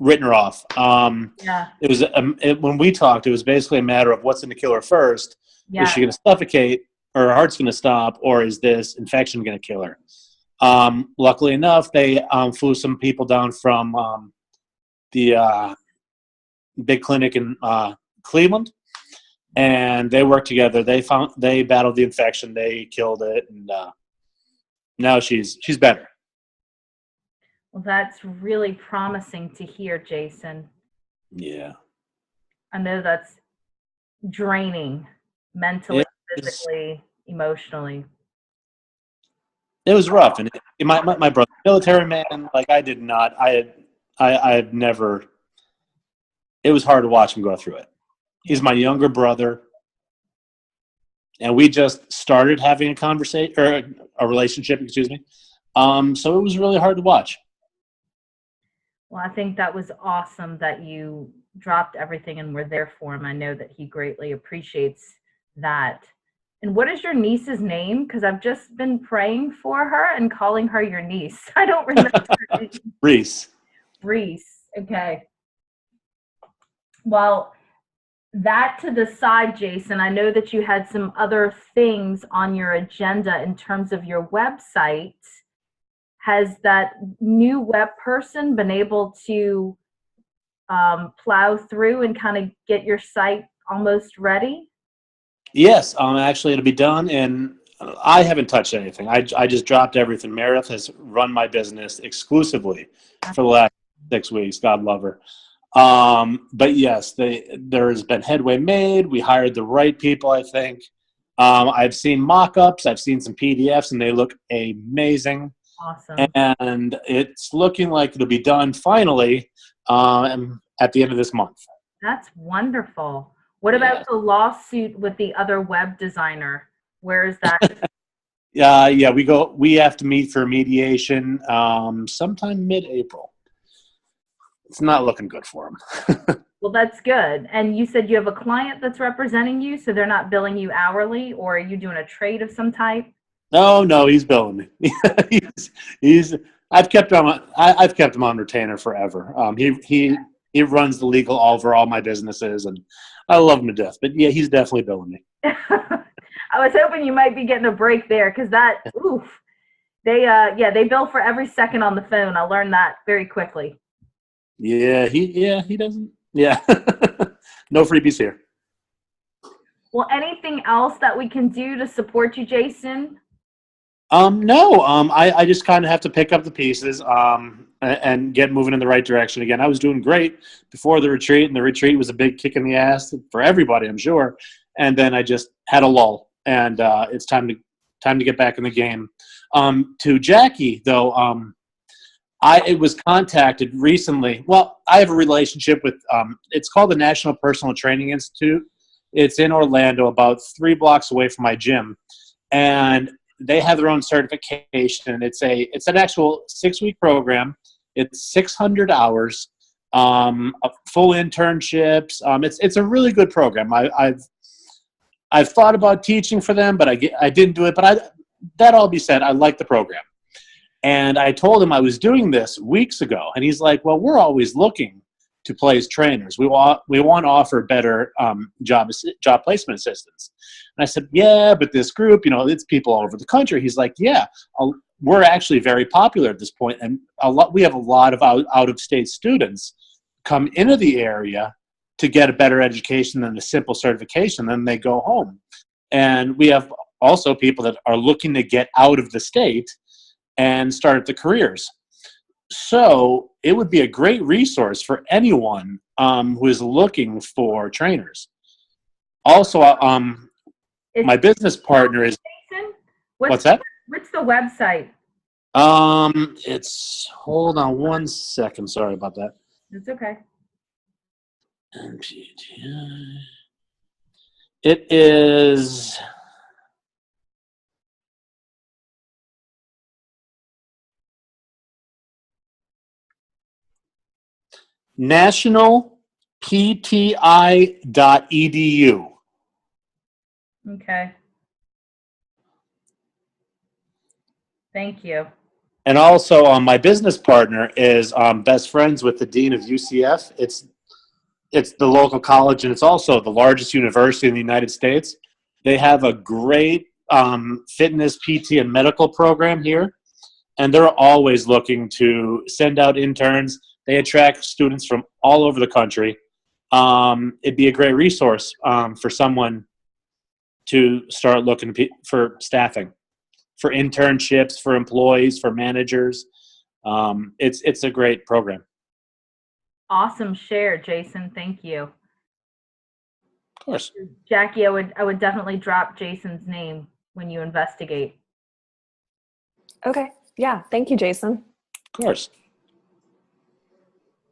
written her off. Yeah. It was when we talked, it was basically a matter of what's going to kill her first. Yeah. Is she going to suffocate, or her heart's going to stop, or is this infection going to kill her? Luckily enough, they flew some people down from the big clinic in Cleveland, and they worked together. They battled the infection, they killed it, and now she's better. Well, that's really promising to hear, Jason. Yeah. I know that's draining mentally, physically, emotionally. It was rough, and my brother, military man, like I did not. I had never. It was hard to watch him go through it. He's my younger brother, and we just started having a conversation or a relationship. Excuse me. So it was really hard to watch. Well, I think that was awesome that you dropped everything and were there for him. I know that he greatly appreciates that. And what is your niece's name? Because I've just been praying for her and calling her your niece. I don't remember her name. Reese. Reese. Okay. Well, that to the side, Jason, I know that you had some other things on your agenda in terms of your website. Has that new web person been able to plow through and kind of get your site almost ready? Yes, actually, it'll be done, and I haven't touched anything. I just dropped everything. Meredith has run my business exclusively for the last 6 weeks. God love her. But yes, there's been headway made. We hired the right people, I think. I've seen mock-ups. I've seen some PDFs, and they look amazing. Awesome. And it's looking like it'll be done finally at the end of this month. That's wonderful. What about the lawsuit with the other web designer? Where is that? Yeah, we have to meet for mediation sometime mid-April. It's not looking good for him. Well, that's good. And you said you have a client that's representing you, so they're not billing you hourly, or are you doing a trade of some type? No, he's billing me. I've kept him on retainer forever. He runs the legal over all my businesses, and I love him to death. But yeah, he's definitely billing me. I was hoping you might be getting a break there, because they bill for every second on the phone. I learned that very quickly. Yeah, he doesn't. Yeah, no freebies here. Well, anything else that we can do to support you, Jason? No, I just kind of have to pick up the pieces and get moving in the right direction again. I was doing great before the retreat, and the retreat was a big kick in the ass for everybody, I'm sure. And then I just had a lull, and it's time to get back in the game. To Jackie, though, I was contacted recently. Well, I have a relationship with it's called the National Personal Training Institute. It's in Orlando, about 3 blocks away from my gym, and they have their own certification. It's an actual 6-week program. It's 600 hours, full internships. It's a really good program. I've thought about teaching for them, but I didn't do it. But that all be said, I like the program. And I told him I was doing this weeks ago, and he's like, "Well, we're always looking to place trainers. We want to offer better job placement assistance." And I said, "Yeah, but this group, it's people all over the country." He's like, "Yeah, we're actually very popular at this point, and we have a lot of out of state students come into the area to get a better education than a simple certification. Then they go home, and we have also people that are looking to get out of the state and start the careers. So it would be a great resource for anyone who is looking for trainers." Also, my business partner is. What's that? What's the website? It's, hold on one second. Sorry about that. It's okay. It is. nationalpti.edu. Okay. Thank you. And also, my business partner is best friends with the dean of UCF. It's the local college, and it's also the largest university in the United States. They have a great fitness, PT, and medical program here, and they're always looking to send out interns. They attract students from all over the country. It'd be a great resource for someone to start looking for staffing, for internships, for employees, for managers. It's a great program. Awesome share, Jason. Thank you. Of course. Jackie, I would definitely drop Jason's name when you investigate. Okay. Yeah. Thank you, Jason. Of course.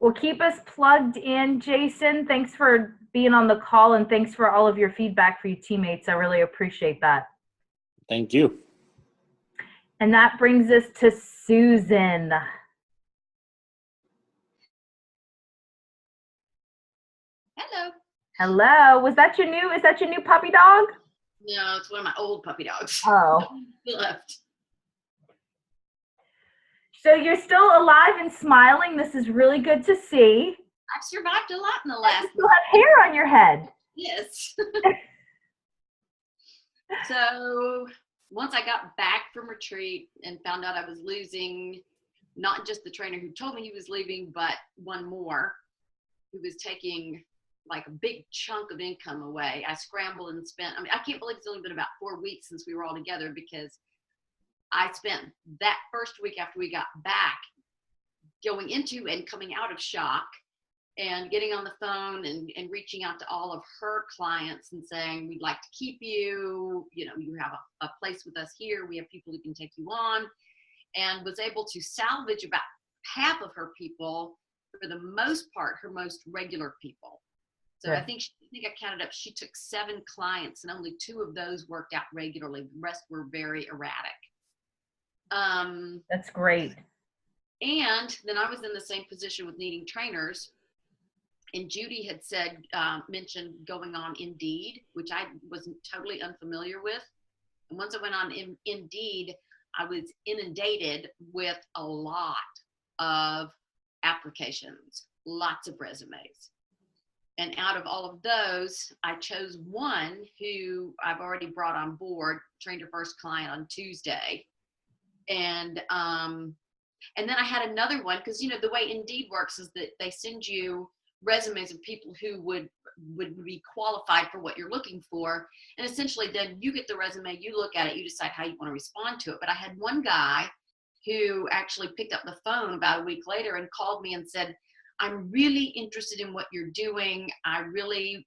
Well, keep us plugged in, Jason. Thanks for being on the call, and thanks for all of your feedback for your teammates. I really appreciate that. Thank you. And that brings us to Susan. Hello. Hello. Is that your new puppy dog? No, it's one of my old puppy dogs. Oh. Left. So you're still alive and smiling. This is really good to see. I've survived a lot in the last. You still have hair on your head. Yes. So once I got back from retreat and found out I was losing not just the trainer who told me he was leaving, but one more who was taking like a big chunk of income away. I scrambled and spent, I mean, I can't believe it's only been about 4 weeks since we were all together, because I spent that first week after we got back going into and coming out of shock and getting on the phone and reaching out to all of her clients and saying, we'd like to keep you, you know, you have a place with us here. We have people who can take you on, and was able to salvage about half of her people, for the most part, her most regular people. So Right. I think I counted up, she took 7 clients and only 2 of those worked out regularly. The rest were very erratic. That's great. And then I was in the same position with needing trainers. And Judy had said, mentioned going on Indeed, which I wasn't totally unfamiliar with. And once I went on Indeed, I was inundated with a lot of applications, lots of resumes. And out of all of those, I chose one who I've already brought on board, trained her first client on Tuesday. And then I had another one, because, you know, the way Indeed works is that they send you resumes of people who would be qualified for what you're looking for. And essentially then you get the resume, you look at it, you decide how you want to respond to it. But I had one guy who actually picked up the phone about a week later and called me and said, I'm really interested in what you're doing. I really,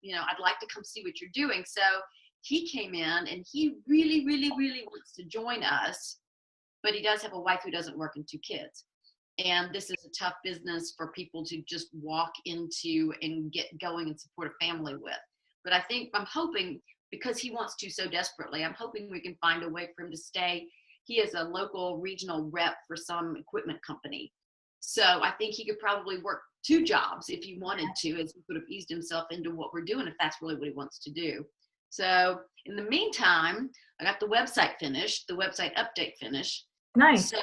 you know, I'd like to come see what you're doing. So he came in and he really, really, really wants to join us, but he does have a wife who doesn't work and 2 kids. And this is a tough business for people to just walk into and get going and support a family with. But I think, I'm hoping, because he wants to so desperately, I'm hoping we can find a way for him to stay. He is a local regional rep for some equipment company. So I think he could probably work 2 jobs if he wanted to, as he could have eased himself into what we're doing, if that's really what he wants to do. So in the meantime, I got the website finished, the website update finished. Nice. So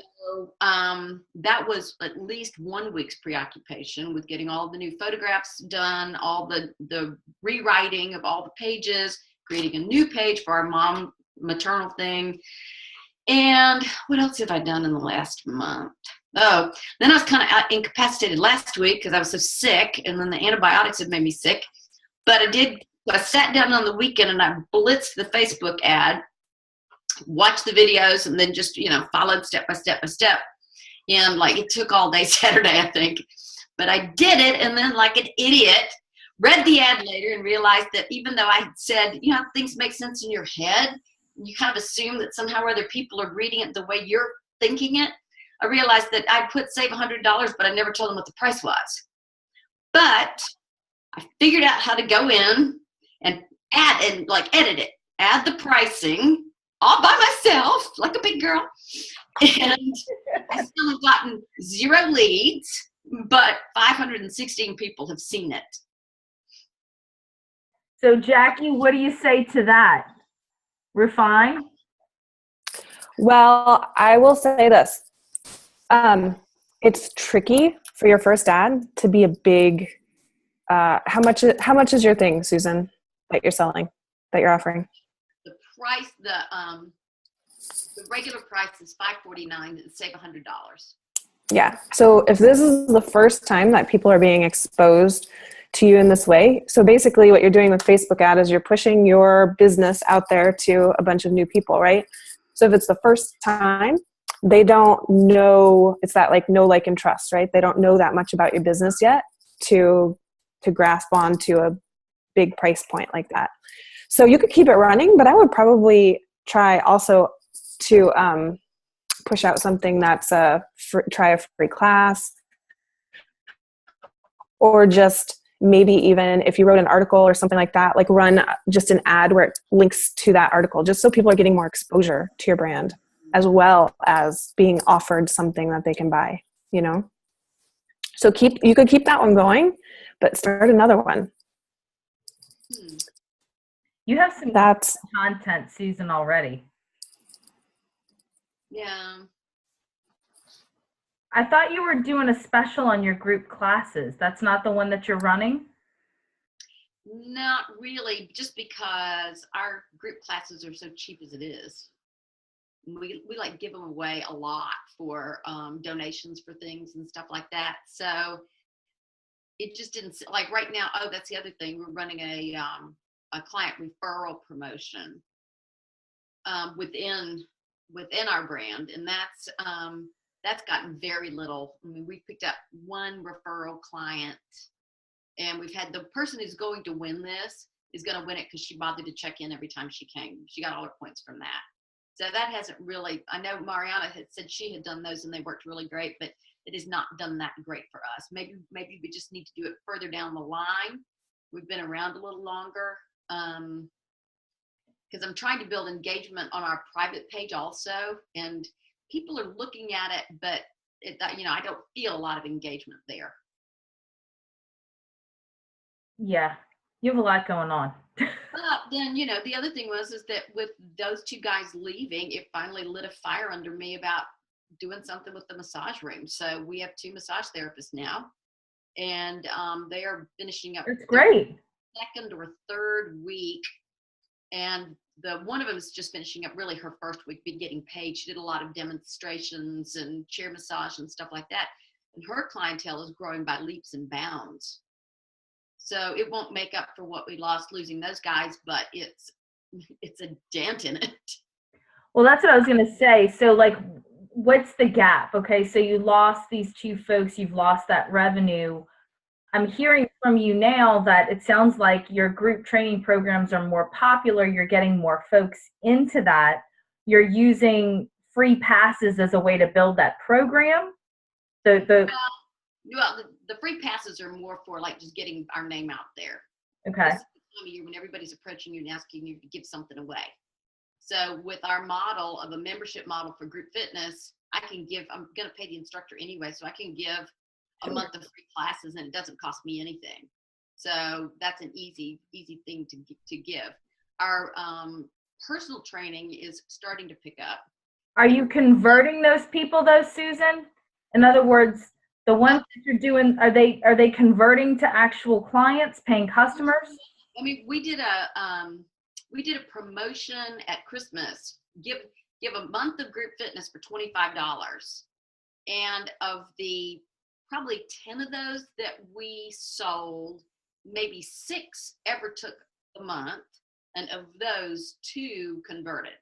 that was at least 1 week's preoccupation with getting all the new photographs done, all the rewriting of all the pages, creating a new page for our mom maternal thing. And what else have I done in the last month? Oh, then I was kind of incapacitated last week because I was so sick, and then the antibiotics had made me sick. But I sat down on the weekend and I blitzed the Facebook ad, watched the videos, and then just, you know, followed step by step by step. And like, it took all day Saturday, I think, but I did it. And then, like an idiot, read the ad later and realized that even though I had said, you know, things make sense in your head, you kind of assume that somehow or other people are reading it the way you're thinking it. I realized that I'd put save $100, but I never told them what the price was. But I figured out how to go in and add and like edit it, add the pricing all by myself, like a big girl. And I still have gotten 0 leads, but 516 people have seen it. So Jackie, what do you say to that? Refine? Well, I will say this. It's tricky for your first ad to be a big, how much is your thing, Susan, that you're selling, that you're offering? The price, the regular price is $549 and save $100. Yeah. So if this is the first time that people are being exposed to you in this way, so basically what you're doing with Facebook ad is you're pushing your business out there to a bunch of new people, right? So if it's the first time, they don't know, it's that like know, like, and trust, right? They don't know that much about your business yet to grasp onto a big price point like that. So you could keep it running, but I would probably try also to push out something that's try a free class, or just maybe even if you wrote an article or something like that, like run just an ad where it links to that article, just so people are getting more exposure to your brand, as well as being offered something that they can buy, you know? So you could keep that one going, but start another one. You have some That's content, Susan, already. Yeah. I thought you were doing a special on your group classes. That's not the one that you're running? Not really, just because our group classes are so cheap as it is. We like give them away a lot for donations for things and stuff like that. So it just didn't like right now. Oh, that's the other thing. We're running a client referral promotion within our brand, and that's gotten very little. I mean, we picked up one referral client, and we've had the person who's going to win this is going to win it because she bothered to check in every time she came. She got all her points from that. So that hasn't really, I know Mariana had said she had done those and they worked really great, but it has not done that great for us. Maybe we just need to do it further down the line. We've been around a little longer. Because I'm trying to build engagement on our private page also, and people are looking at it, but I don't feel a lot of engagement there. Yeah, you have a lot going on. But then, the other thing is that with those two guys leaving, it finally lit a fire under me about doing something with the massage room. So we have 2 massage therapists now, and they are finishing up. It's great. Second or third week, and the one of them is just finishing up really her first week, been getting paid. She did a lot of demonstrations and chair massage and stuff like that, and her clientele is growing by leaps and bounds. So it won't make up for what we lost losing those guys, but it's a dent in it. Well, that's what I was going to say. So, like, what's the gap? Okay, so you lost these 2 folks, you've lost that revenue. I'm hearing from you now that it sounds like your group training programs are more popular. You're getting more folks into that. You're using free passes as a way to build that program. Well, the free passes are more for like just getting our name out there. Okay. This is the time of year when everybody's approaching you and asking you to give something away. So with our model of a membership model for group fitness, I'm going to pay the instructor anyway, so I can give a month of free classes and it doesn't cost me anything. So that's an easy thing to give. Our personal training is starting to pick up. Are you converting those people though, Susan? In other words, the ones that you're doing, are they converting to actual clients, paying customers? I mean, we did a promotion at Christmas. Give a month of group fitness for $25, and of the probably 10 of those that we sold, maybe 6 ever took a month, and of those 2 converted.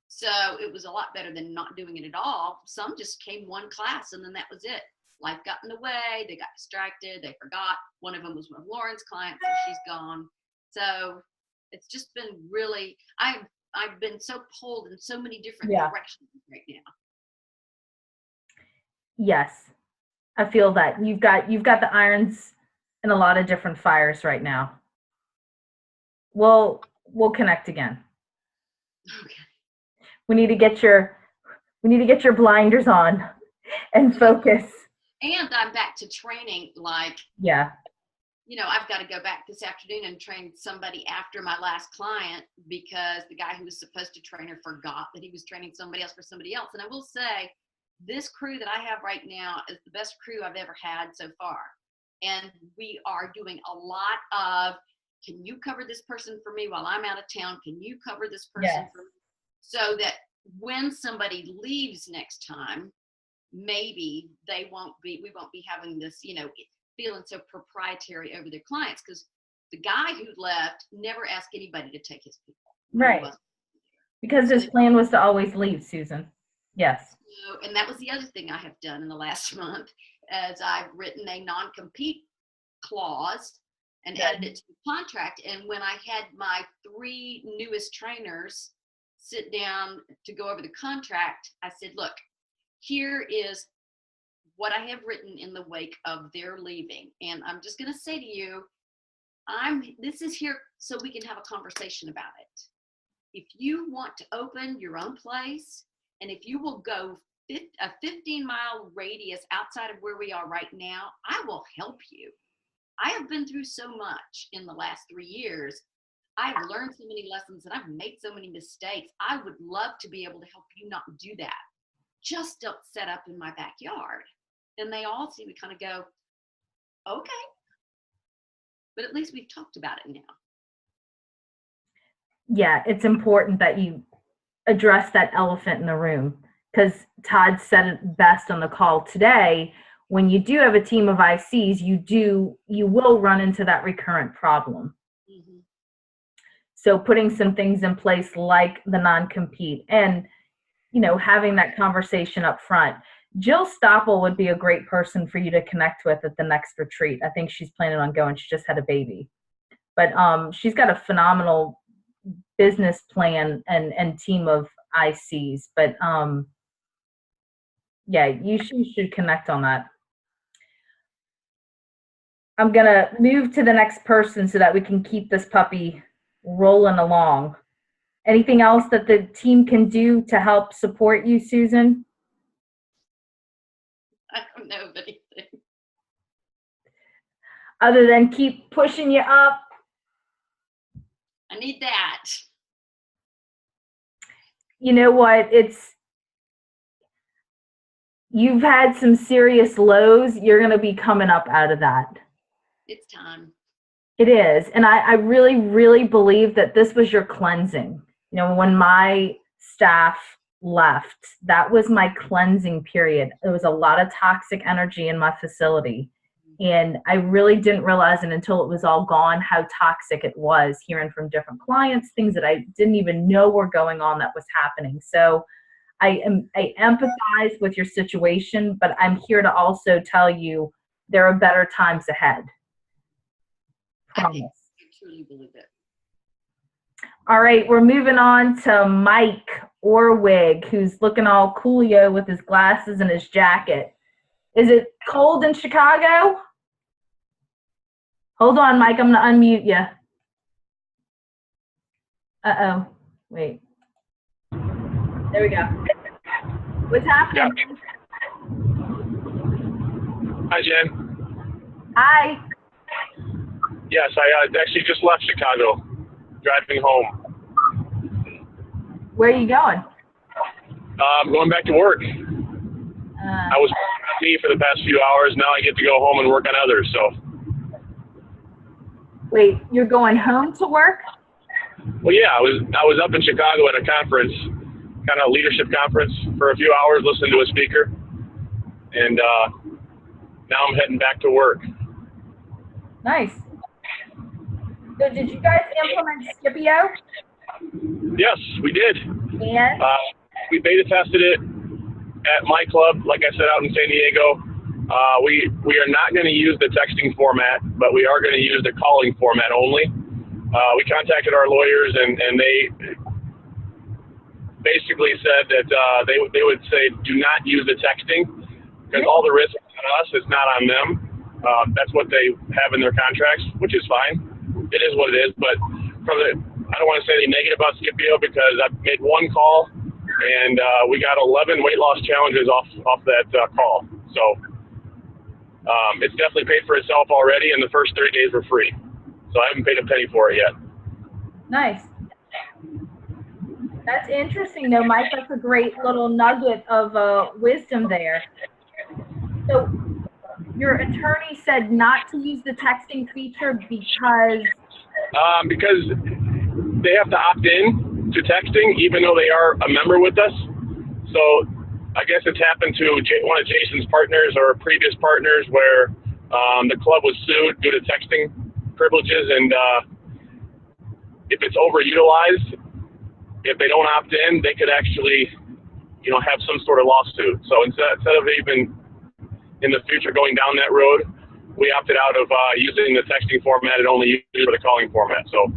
So it was a lot better than not doing it at all. Some just came one class and then that was it. Life got in the way, they got distracted, they forgot. One of them was one of Lauren's clients, so she's gone. So it's just been really, I've been so pulled in so many different directions right now. Yes, I feel that you've got the irons in a lot of different fires right now. We'll connect again. Okay. We need to get your blinders on and focus. And I'm back to training, like, I've got to go back this afternoon and train somebody after my last client because the guy who was supposed to train her forgot that he was training somebody else for somebody else. And I will say, this crew that I have right now is the best crew I've ever had so far. And we are doing a lot of, can you cover this person for me while I'm out of town? Can you cover this person for me? So that when somebody leaves next time, maybe we won't be having this, feeling so proprietary over their clients, because the guy who left never asked anybody to take his people. Right. Because his plan was to always leave, Susan. Yes. So, and that was the other thing I have done in the last month, as I've written a non-compete clause and added it to the contract. And when I had my 3 newest trainers sit down to go over the contract, I said, look, here is what I have written in the wake of their leaving. And I'm just going to say to you, this is here so we can have a conversation about it. If you want to open your own place, and if you will go a 15-mile radius outside of where we are right now, I will help you. I have been through so much in the last 3 years. I've learned so many lessons and I've made so many mistakes. I would love to be able to help you not do that. Just don't set up in my backyard. And they all seem to kind of go, okay. But at least we've talked about it now. Yeah, it's important that you address that elephant in the room, because Todd said it best on the call today. when you do have a team of ICs, you will run into that recurrent problem. Mm-hmm. So putting some things in place like the non-compete and, having that conversation up front. Jill Stoppel would be a great person for you to connect with at the next retreat. I think she's planning on going. She just had a baby. But she's got a phenomenal business plan and team of ICs. But yeah, you should connect on that. I'm going to move to the next person so that we can keep this puppy rolling along. Anything else that the team can do to help support you, Susan? I don't know of anything. Other than keep pushing you up? I need that. You know what? You've had some serious lows. You're going to be coming up out of that. It's time. It is. And I really, really believe that this was your cleansing. When my staff left, that was my cleansing period. There was a lot of toxic energy in my facility. And I really didn't realize it until it was all gone how toxic it was, hearing from different clients, things that I didn't even know were going on that was happening. So I empathize with your situation, but I'm here to also tell you there are better times ahead. Promise. I truly believe it. All right, we're moving on to Mike Orwig, who's looking all coolio with his glasses and his jacket. Is it cold in Chicago? Hold on, Mike, I'm gonna unmute you. Uh-oh, wait. There we go. What's happening? Yeah. Hi, Jen. Hi. Yes, I actually just left Chicago, driving home. Where are you going? Going back to work. I was on me for the past few hours. Now I get to go home and work on others. So. Wait, you're going home to work? Well, yeah, I was up in Chicago at a conference, kind of leadership conference, for a few hours, listening to a speaker, and now I'm heading back to work. Nice. So did you guys implement Scipio? Yes, we did. And? We beta tested it at my club, like I said, out in San Diego. We are not going to use the texting format, but we are going to use the calling format only. We contacted our lawyers, and they basically said that they would say do not use the texting because all the risk is on us, it's not on them. That's what they have in their contracts, which is fine. It is what it is, but I don't want to say anything negative about Scipio because I made one call and we got 11 weight loss challenges off that call. So it's definitely paid for itself already, and the first 30 days were free. So I haven't paid a penny for it yet. Nice. That's interesting, though, Mike. That's a great little nugget of wisdom there. So your attorney said not to use the texting feature because? Because they have to opt in to texting, even though they are a member with us. So I guess it's happened to one of Jason's partners or previous partners where the club was sued due to texting privileges, and if it's overutilized, if they don't opt in, they could actually, have some sort of lawsuit. So instead of even in the future going down that road, we opted out of using the texting format and only use it for the calling format. So.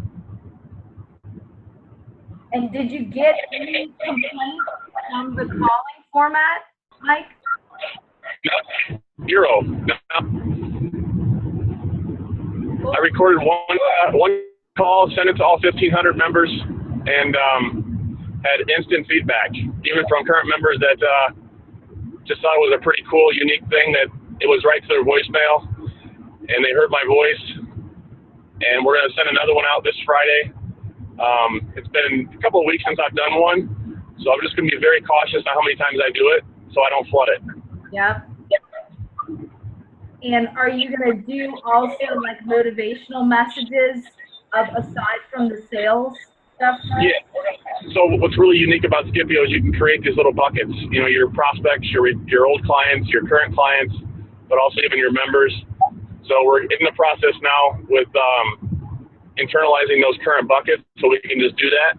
And did you get any complaints from the calling format, Mike? No, zero. No. I recorded one call, sent it to all 1,500 members, and had instant feedback, even from current members that just thought it was a pretty cool, unique thing that it was right to their voicemail, and they heard my voice. And we're going to send another one out this Friday. It's been a couple of weeks since I've done one, so I'm just going to be very cautious on how many times I do it so I don't flood it. Yep. And are you going to do also like motivational messages aside from the sales stuff? Right? Yeah. So what's really unique about Scipio is you can create these little buckets. Your prospects, your old clients, your current clients, but also even your members. So we're in the process now with internalizing those current buckets so we can just do that.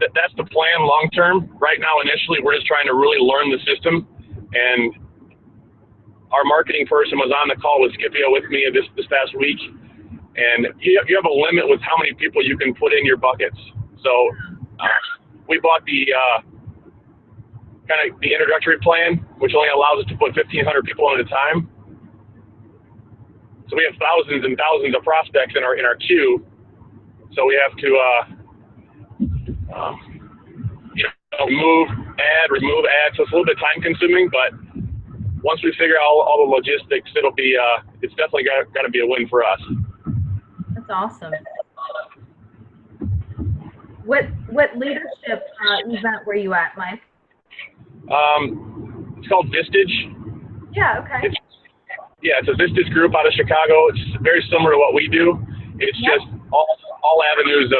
That's the plan long term. Right now, initially, we're just trying to really learn the system. And our marketing person was on the call with Scipio with me this past week. And you have a limit with how many people you can put in your buckets. So we bought the kind of the introductory plan, which only allows us to put 1,500 people at a time. So we have thousands and thousands of prospects in our queue. So we have to remove add. So it's a little bit time consuming, but once we figure out all the logistics, it's definitely got to be a win for us. That's awesome. What leadership event were you at, Mike? It's called Vistage. Yeah, okay. It's a Vistage group out of Chicago. It's very similar to what we do. It's just all avenues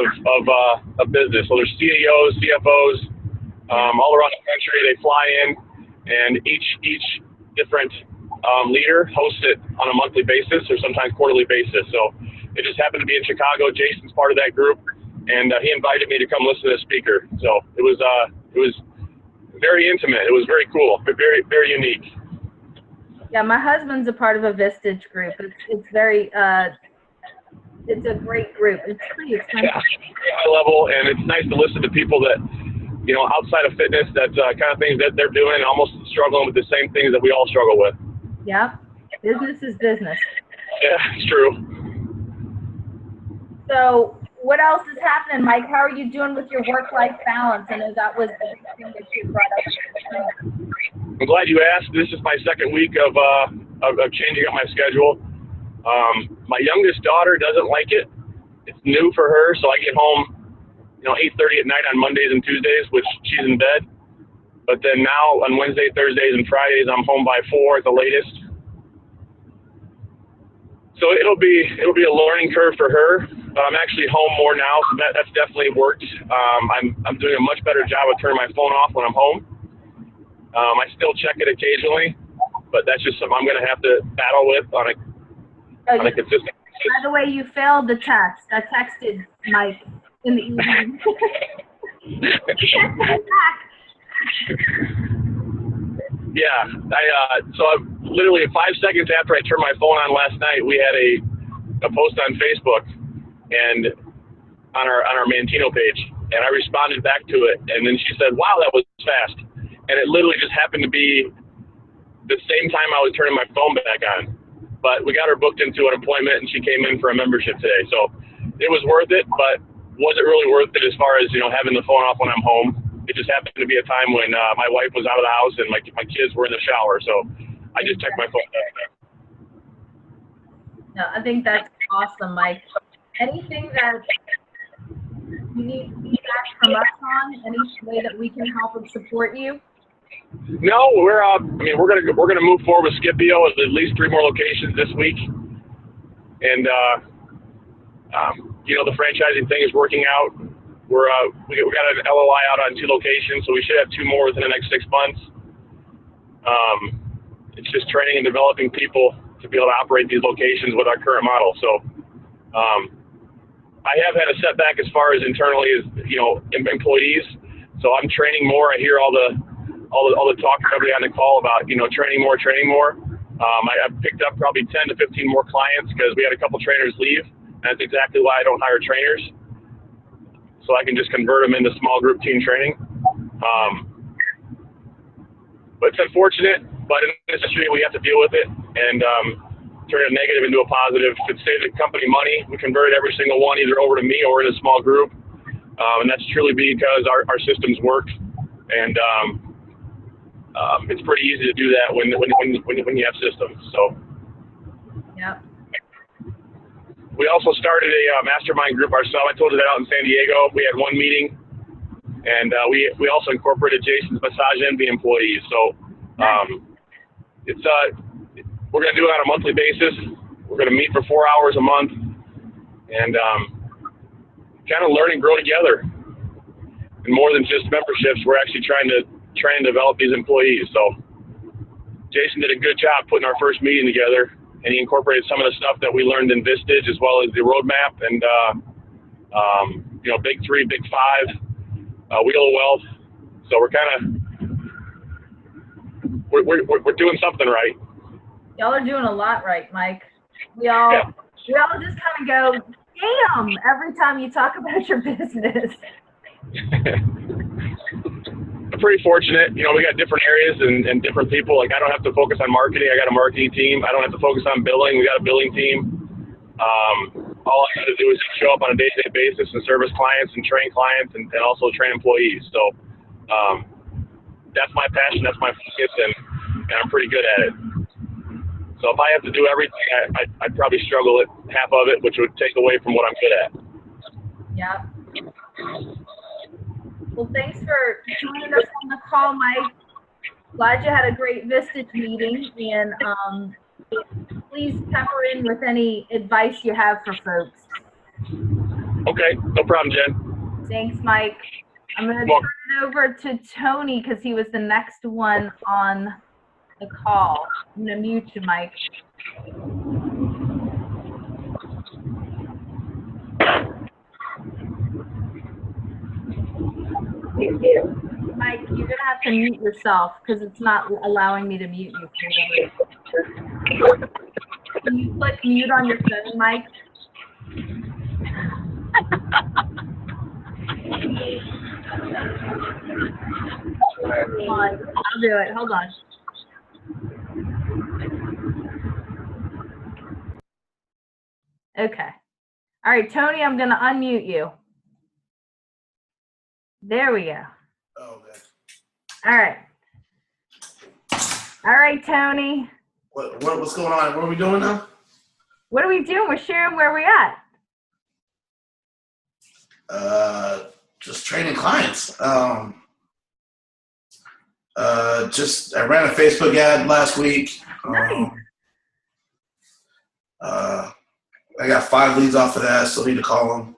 of business. So there's CEOs, CFOs, all around the country. They fly in, and each different leader hosts it on a monthly basis or sometimes quarterly basis. So it just happened to be in Chicago. Jason's part of that group, and he invited me to come listen to the speaker. So it was very intimate. It was very cool, but very, very unique. Yeah, my husband's a part of a Vistage group. It's very it's a great group. It's pretty expensive. Yeah, high level, and it's nice to listen to people that, outside of fitness, that kind of things that they're doing, almost struggling with the same things that we all struggle with. Yeah, business is business. Yeah, it's true. So what else is happening, Mike? How are you doing with your work-life balance? I know that was the big thing that you brought up. I'm glad you asked. This is my second week of changing up my schedule. My youngest daughter doesn't like it. It's new for her, so I get home 8:30 at night on Mondays and Tuesdays, which she's in bed. But then now on Wednesday, Thursdays, and Fridays, I'm home by 4 at the latest. So it'll be a learning curve for her. I'm actually home more now, so that's definitely worked. I'm doing a much better job of turning my phone off when I'm home. I still check it occasionally, but that's just something I'm going to have to battle with on a consistent basis. By the way, you failed the text. I texted Mike in the evening. Yeah, so literally 5 seconds after I turned my phone on last night, we had a post on Facebook and on our Mantino page, and I responded back to it, and then she said, "Wow, that was fast," and it literally just happened to be the same time I was turning my phone back on. But we got her booked into an appointment, and she came in for a membership today, so it was worth it. But was it really worth it as far as having the phone off when I'm home? It just happened to be a time when my wife was out of the house and my kids were in the shower, so I just checked my phone back there. No, I think that's awesome, Mike. Anything that you need feedback from us on? Any way that we can help and support you? No, we're gonna move forward with Scipio with at least 3 more locations this week, and the franchising thing is working out. We got an LOI out on 2 locations, so we should have 2 more within the next 6 months. It's just training and developing people to be able to operate these locations with our current model. So I have had a setback as far as internally as employees. So I'm training more. I hear all the talk from everybody on the call about training more. I picked up probably 10 to 15 more clients because we had a couple trainers leave, and that's exactly why I don't hire trainers. So I can just convert them into small group team training. But it's unfortunate, but in this industry we have to deal with it and turn a negative into a positive. If it saves the company money, we converted every single one either over to me or in a small group. And that's truly because our systems work. And it's pretty easy to do that when you have systems. So. Yep. We also started a mastermind group ourselves. I told you that out in San Diego. We had 1 meeting, and we also incorporated Jason's Massage Envy employees. So we're going to do it on a monthly basis. We're going to meet for 4 hours a month and kind of learn and grow together. And more than just memberships, we're actually trying to train and develop these employees. So Jason did a good job putting our first meeting together, and he incorporated some of the stuff that we learned in Vistage as well as the roadmap and, big 3, big 5, wheel of wealth. So we're kind of, we're doing something right. Y'all are doing a lot right, Mike. We all just kind of go, damn, every time you talk about your business. I'm pretty fortunate. We got different areas and different people. Like, I don't have to focus on marketing. I got a marketing team. I don't have to focus on billing. We got a billing team. All I got to do is show up on a day-to-day basis and service clients and train clients and also train employees. So that's my passion. That's my focus, and I'm pretty good at it. So if I have to do everything, I'd probably struggle at half of it, which would take away from what I'm good at. Yeah. Well, thanks for joining us on the call, Mike. Glad you had a great Vistage meeting, and please pepper in with any advice you have for folks. Okay, no problem, Jen. Thanks, Mike. I'm going to turn it over to Tony because he was the next one on the call. I'm going to mute you, Mike. Mike, you're going to have to mute yourself because it's not allowing me to mute you. Can you click mute on your phone, Mike? Hold on. I'll do it. Hold on. Okay. All right, Tony, I'm going to unmute you. There we go. Oh, okay. All right. All right, Tony. What's going on? What are we doing now? What are we doing? We're sharing where we're at. Just training clients. I ran a Facebook ad last week. Nice. I got 5 leads off of that, so I need to call them.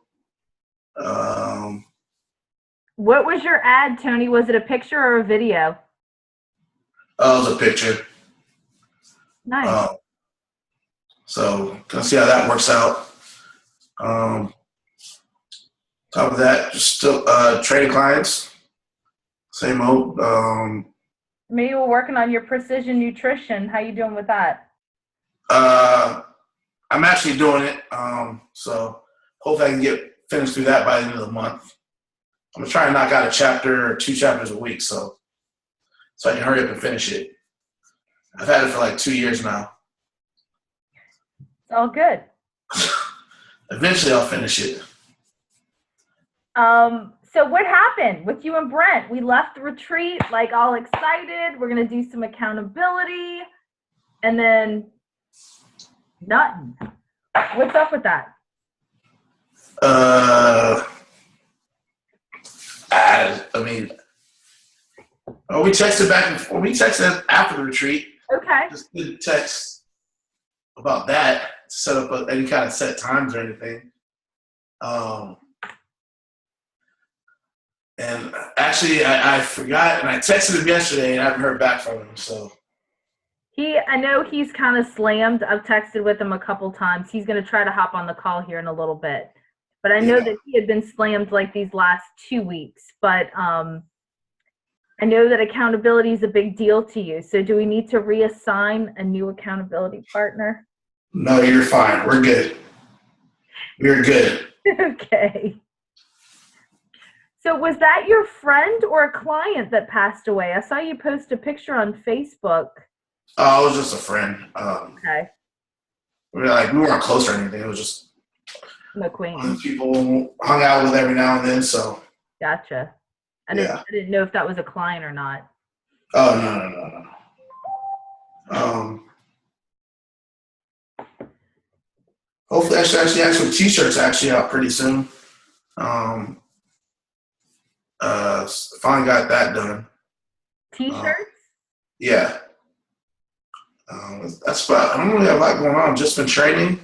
What was your ad, Tony? Was it a picture or a video? Oh, it was a picture. Nice. So gonna see how that works out. Top of that, just still training clients. Same old. Maybe we're working on your precision nutrition. How you doing with that? I'm actually doing it. So hopefully I can get finished through that by the end of the month. I'm gonna try and knock out a chapter or 2 chapters a week, so I can hurry up and finish it. I've had it for like 2 years now. It's all good. Eventually I'll finish it. So what happened with you and Brent? We left the retreat like all excited. We're gonna do some accountability, and then nothing. What's up with that? We texted back and forth. We texted after the retreat. Okay. Just didn't text about that to set up any kind of set times or anything. And actually, I forgot, and I texted him yesterday, and I haven't heard back from him. So I know he's kind of slammed. I've texted with him a couple times. He's going to try to hop on the call here in a little bit. But I know that he had been slammed like these last 2 weeks. But I know that accountability is a big deal to you. So do we need to reassign a new accountability partner? No, you're fine. We're good. We're good. Okay. So was that your friend or a client that passed away? I saw you post a picture on Facebook. Oh, it was just a friend. Okay. We weren't close or anything. It was just McQueen. People hung out with every now and then. So gotcha. I didn't know if that was a client or not. Oh no. Hopefully, actually, some T-shirts actually out pretty soon. Finally got that done. T-shirts? Yeah. That's about. I don't really have a lot going on. Just been training,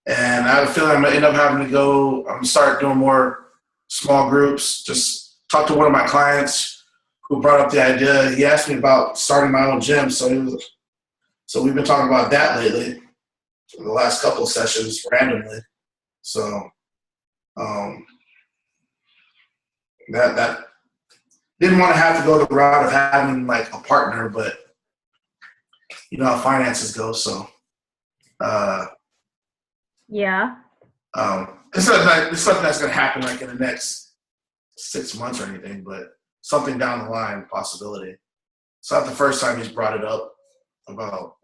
and I have a feeling I'm gonna end up having to go. I'm gonna start doing more small groups. Just talk to one of my clients who brought up the idea. He asked me about starting my own gym, so we've been talking about that lately for the last couple of sessions randomly. So that didn't want to have to go the route of having like a partner, but you know how finances go. So yeah. It's something that's going to happen like in the next 6 months or anything, but something down the line, possibility. It's not the first time he's brought it up about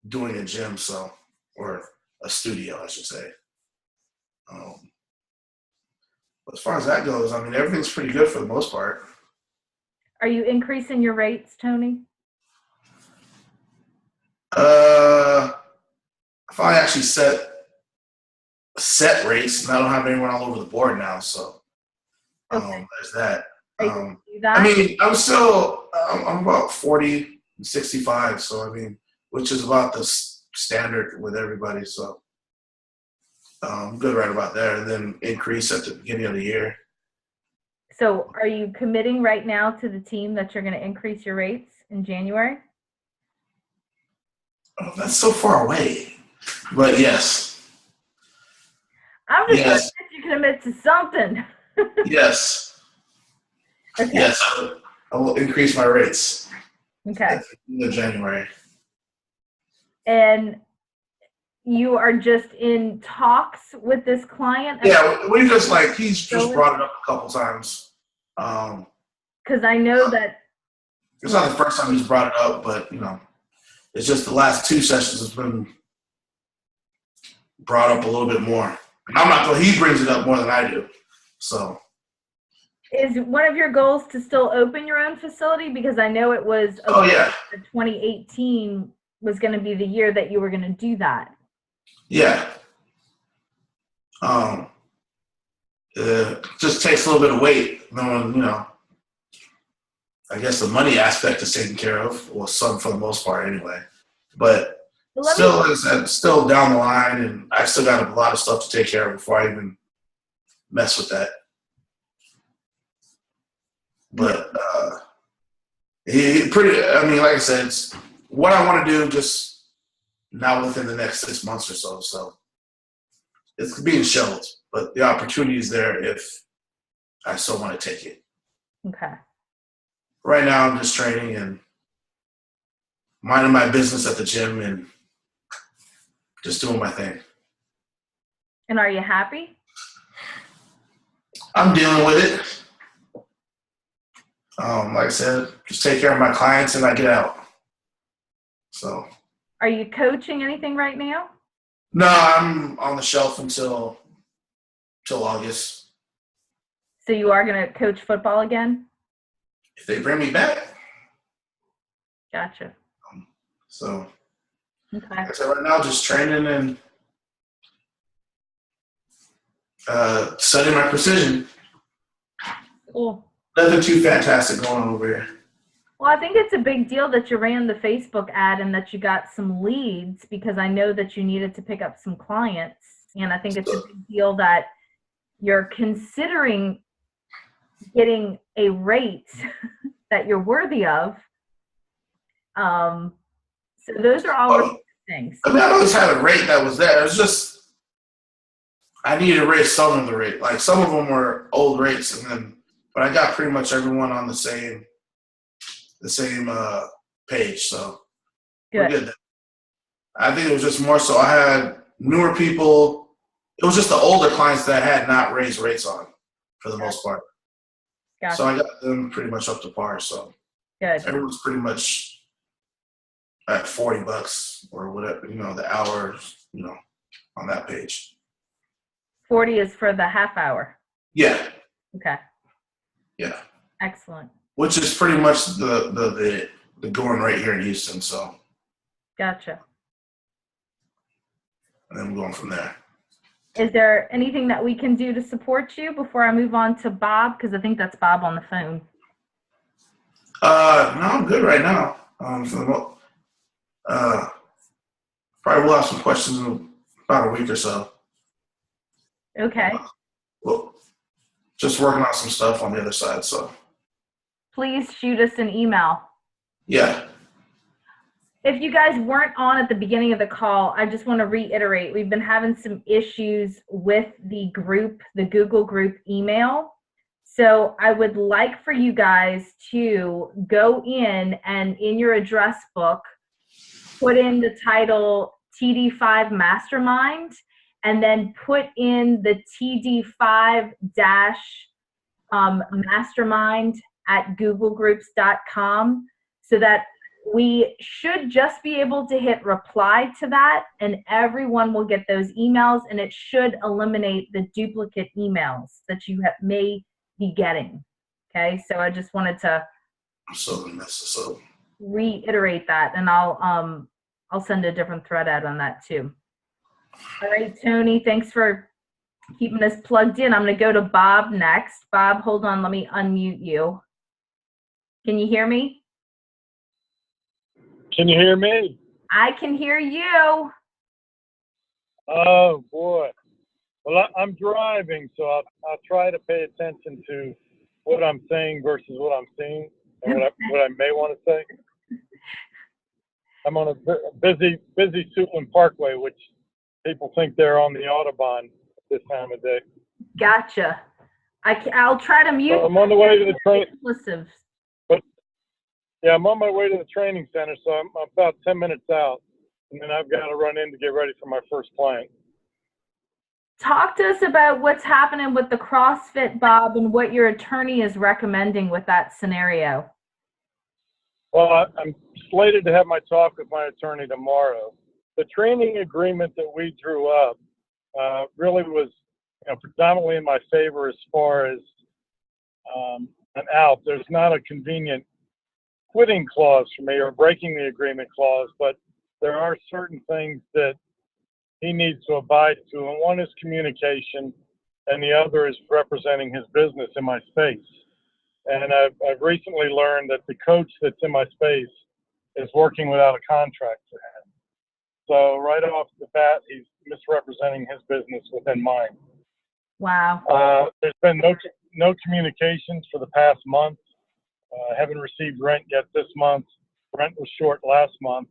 doing a gym, or a studio, I should say. As far as that goes, I mean, everything's pretty good for the most part. Are you increasing your rates, Tony? I finally actually set rates, and I don't have anyone all over the board now, so there's that. Are you gonna do that? I mean, I'm about 40 and 65, so I mean, which is about the standard with everybody, so I'm good right about there, and then increase at the beginning of the year. So are you committing right now to the team that you're going to increase your rates in January? Oh, that's so far away, but yes. I'm just trying to get you to commit to something. Yes. Okay. Yes, I will increase my rates. Okay. In January. And you are just in talks with this client? Yeah, we just he's just brought it up a couple times. Because I know that it's not the first time he's brought it up, but it's just the last 2 sessions has been brought up a little bit more. And I'm not, he brings it up more than I do. So. Is one of your goals to still open your own facility? Because I know it was 2018 was going to be the year that you were going to do that. Yeah. It just takes a little bit of weight. Knowing, I guess the money aspect is taken care of, or some for the most part anyway. But still, like I said, still down the line, and I still got a lot of stuff to take care of before I even mess with that. But like I said, it's what I want to do, just not within the next 6 months or so. So it's being shelved, but the opportunity is there if I still want to take it. Okay. Right now, I'm just training and minding my business at the gym and just doing my thing. And are you happy? I'm dealing with it. Like I said, just take care of my clients and I get out. So. Are you coaching anything right now? No, I'm on the shelf until August. So you are going to coach football again? If they bring me back. Gotcha. So. Okay. Like I said, right now, just training and studying my precision. Cool. Nothing too fantastic going on over here. Well, I think it's a big deal that you ran the Facebook ad and that you got some leads, because I know that you needed to pick up some clients. And I think it's a big deal that you're considering getting a rate that you're worthy of. So those are all really good things. I mean, I always had a rate that was there. It was just I needed to raise some of the rate. Like some of them were old rates, but I got pretty much everyone on the same page. So we're good. I think it was just more so I had newer people. It was just the older clients that I had not raised rates on for the most part. Gotcha. So I got them pretty much up to par. So everyone's pretty much at $40 or whatever, the hour, on that page. 40 is for the half hour. Yeah. Okay. Yeah. Excellent. Which is pretty much the going right here in Houston. So. Gotcha. And then we're going from there. Is there anything that we can do to support you before I move on to Bob? Because I think that's Bob on the phone. No, I'm good right now. Probably will have some questions in about a week or so. Okay. Well, just working on some stuff on the other side. So Please shoot us an email. yeah. If you guys weren't on at the beginning of the call, I just want to reiterate, we've been having some issues with the group, the Google group email. So I would like for you guys to go in and in your address book, put in the title TD5 Mastermind, and then put in the TD5 mastermind at googlegroups.com, so that we should just be able to hit reply to that, and everyone will get those emails, and it should eliminate the duplicate emails that you may be getting. Okay, so I just wanted to reiterate that, and I'll send a different thread out on that too. All right, Tony, thanks for keeping us plugged in. I'm going to go to Bob next. Bob, hold on, let me unmute you. Can you hear me? Can you hear me? I can hear you. Oh boy. Well, I'm driving, so I'll try to pay attention to what I'm saying versus what I'm seeing, and what I may want to say. I'm on a busy Suitland Parkway, which people think they're on the Autobahn this time of day. Gotcha. I'll try to mute. So I'm on the way to the train. Yeah, I'm on my way to the training center, so I'm about 10 minutes out, and then I've got to run in to get ready for my first client. Talk to us about what's happening with the CrossFit, Bob, and what your attorney is recommending with that scenario. Well, I'm slated to have my talk with my attorney tomorrow. The training agreement that we drew up really was, predominantly in my favor as far as an out. There's not a convenient quitting clause for me or breaking the agreement clause, but there are certain things that he needs to abide to, and one is communication, and the other is representing his business in my space. And I've recently learned that the coach that's in my space is working without a contract for him. So right off the bat, he's misrepresenting his business within mine. Wow. There's been no communications for the past month. I haven't received rent yet this month. Rent was short last month.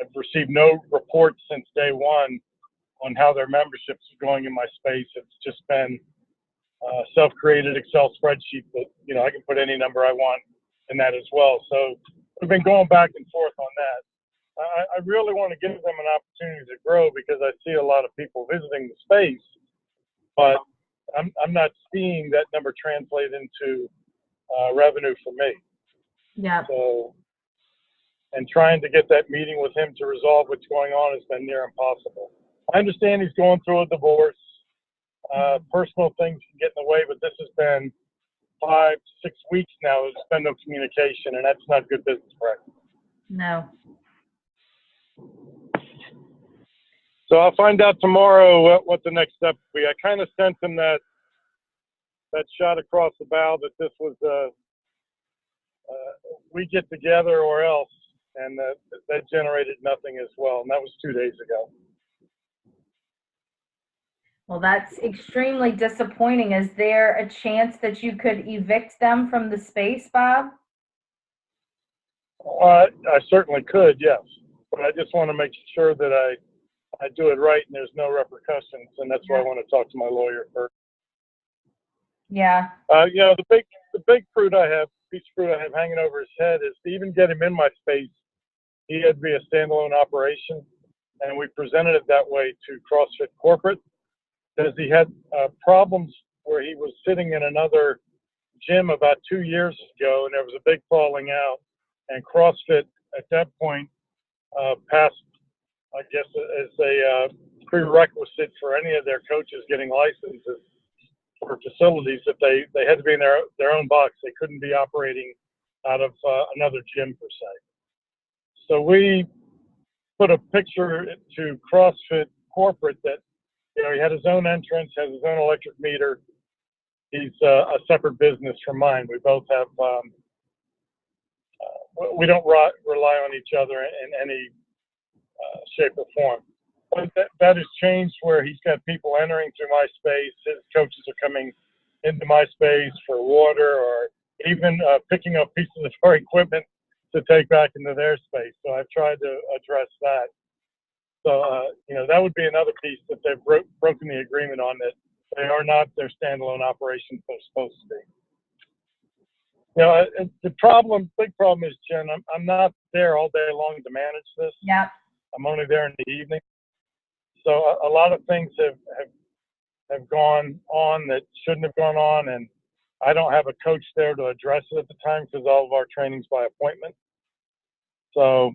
I've received no reports since day one on how their memberships are going in my space. It's just been a self-created Excel spreadsheet that, I can put any number I want in that as well. So we've been going back and forth on that. I really want to give them an opportunity to grow because I see a lot of people visiting the space, but I'm not seeing that number translate into revenue for me. Yeah. So, and trying to get that meeting with him to resolve what's going on has been near impossible. I understand he's going through a divorce. Personal things can get in the way, but this has been 5 to 6 weeks now. There's been no communication, and that's not good business practice. No. So I'll find out tomorrow what the next step will be. I kind of sent him that shot across the bow that this was we get together or else, and that generated nothing as well, and that was 2 days ago. Well, that's extremely disappointing. Is there a chance that you could evict them from the space, Bob? I certainly could, yes, but I just want to make sure that I do it right and there's no repercussions, and that's why I want to talk to my lawyer first. Yeah. The big piece of fruit I have hanging over his head is to even get him in my space, he had to be a standalone operation, and we presented it that way to CrossFit Corporate, because he had problems where he was sitting in another gym about 2 years ago, and there was a big falling out, and CrossFit at that point passed, I guess, as a prerequisite for any of their coaches getting licenses for facilities that they had to be in their own box. They couldn't be operating out of another gym per se. So we put a picture to CrossFit Corporate that, he had his own entrance, has his own electric meter. He's a separate business from mine. We both have, we don't rely on each other in any shape or form. But that has changed where he's got people entering through my space. His coaches are coming into my space for water or even picking up pieces of our equipment to take back into their space. So I've tried to address that. So, that would be another piece that they've broken the agreement on, that they are not their standalone operations they're supposed to be. The big problem is, Jen, I'm not there all day long to manage this. Yeah. I'm only there in the evening. So a lot of things have gone on that shouldn't have gone on, and I don't have a coach there to address it at the time because all of our training's by appointment. So